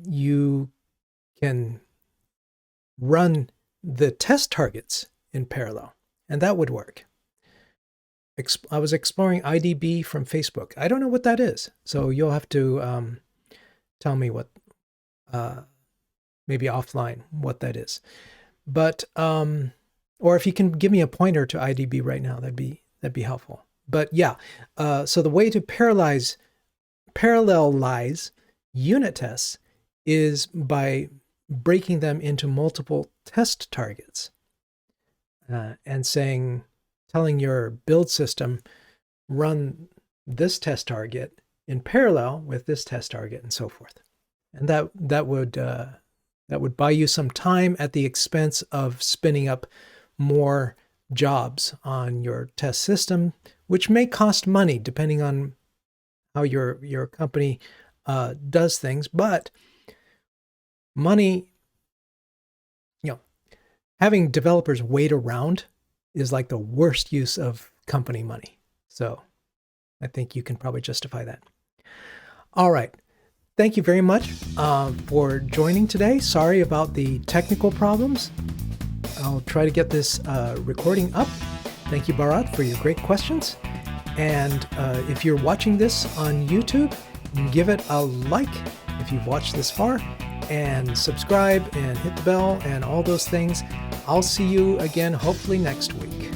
you can run the test targets in parallel, and that would work. I was exploring IDB from Facebook. I don't know what that is, so you'll have to tell me what, maybe offline, what that is. But or if you can give me a pointer to IDB right now, that'd be helpful. But yeah, so the way to parallelize unit tests is by breaking them into multiple test targets and telling your build system, run this test target in parallel with this test target, and so forth. And that would buy you some time at the expense of spinning up more jobs on your test system, which may cost money depending on how your company does things. But money, having developers wait around is like the worst use of company money. So I think you can probably justify that. All right. Thank you very much for joining today. Sorry about the technical problems. I'll try to get this recording up. Thank you, Bharat, for your great questions. And if you're watching this on YouTube, give it a like if you've watched this far, and subscribe and hit the bell and all those things. I'll see you again hopefully next week.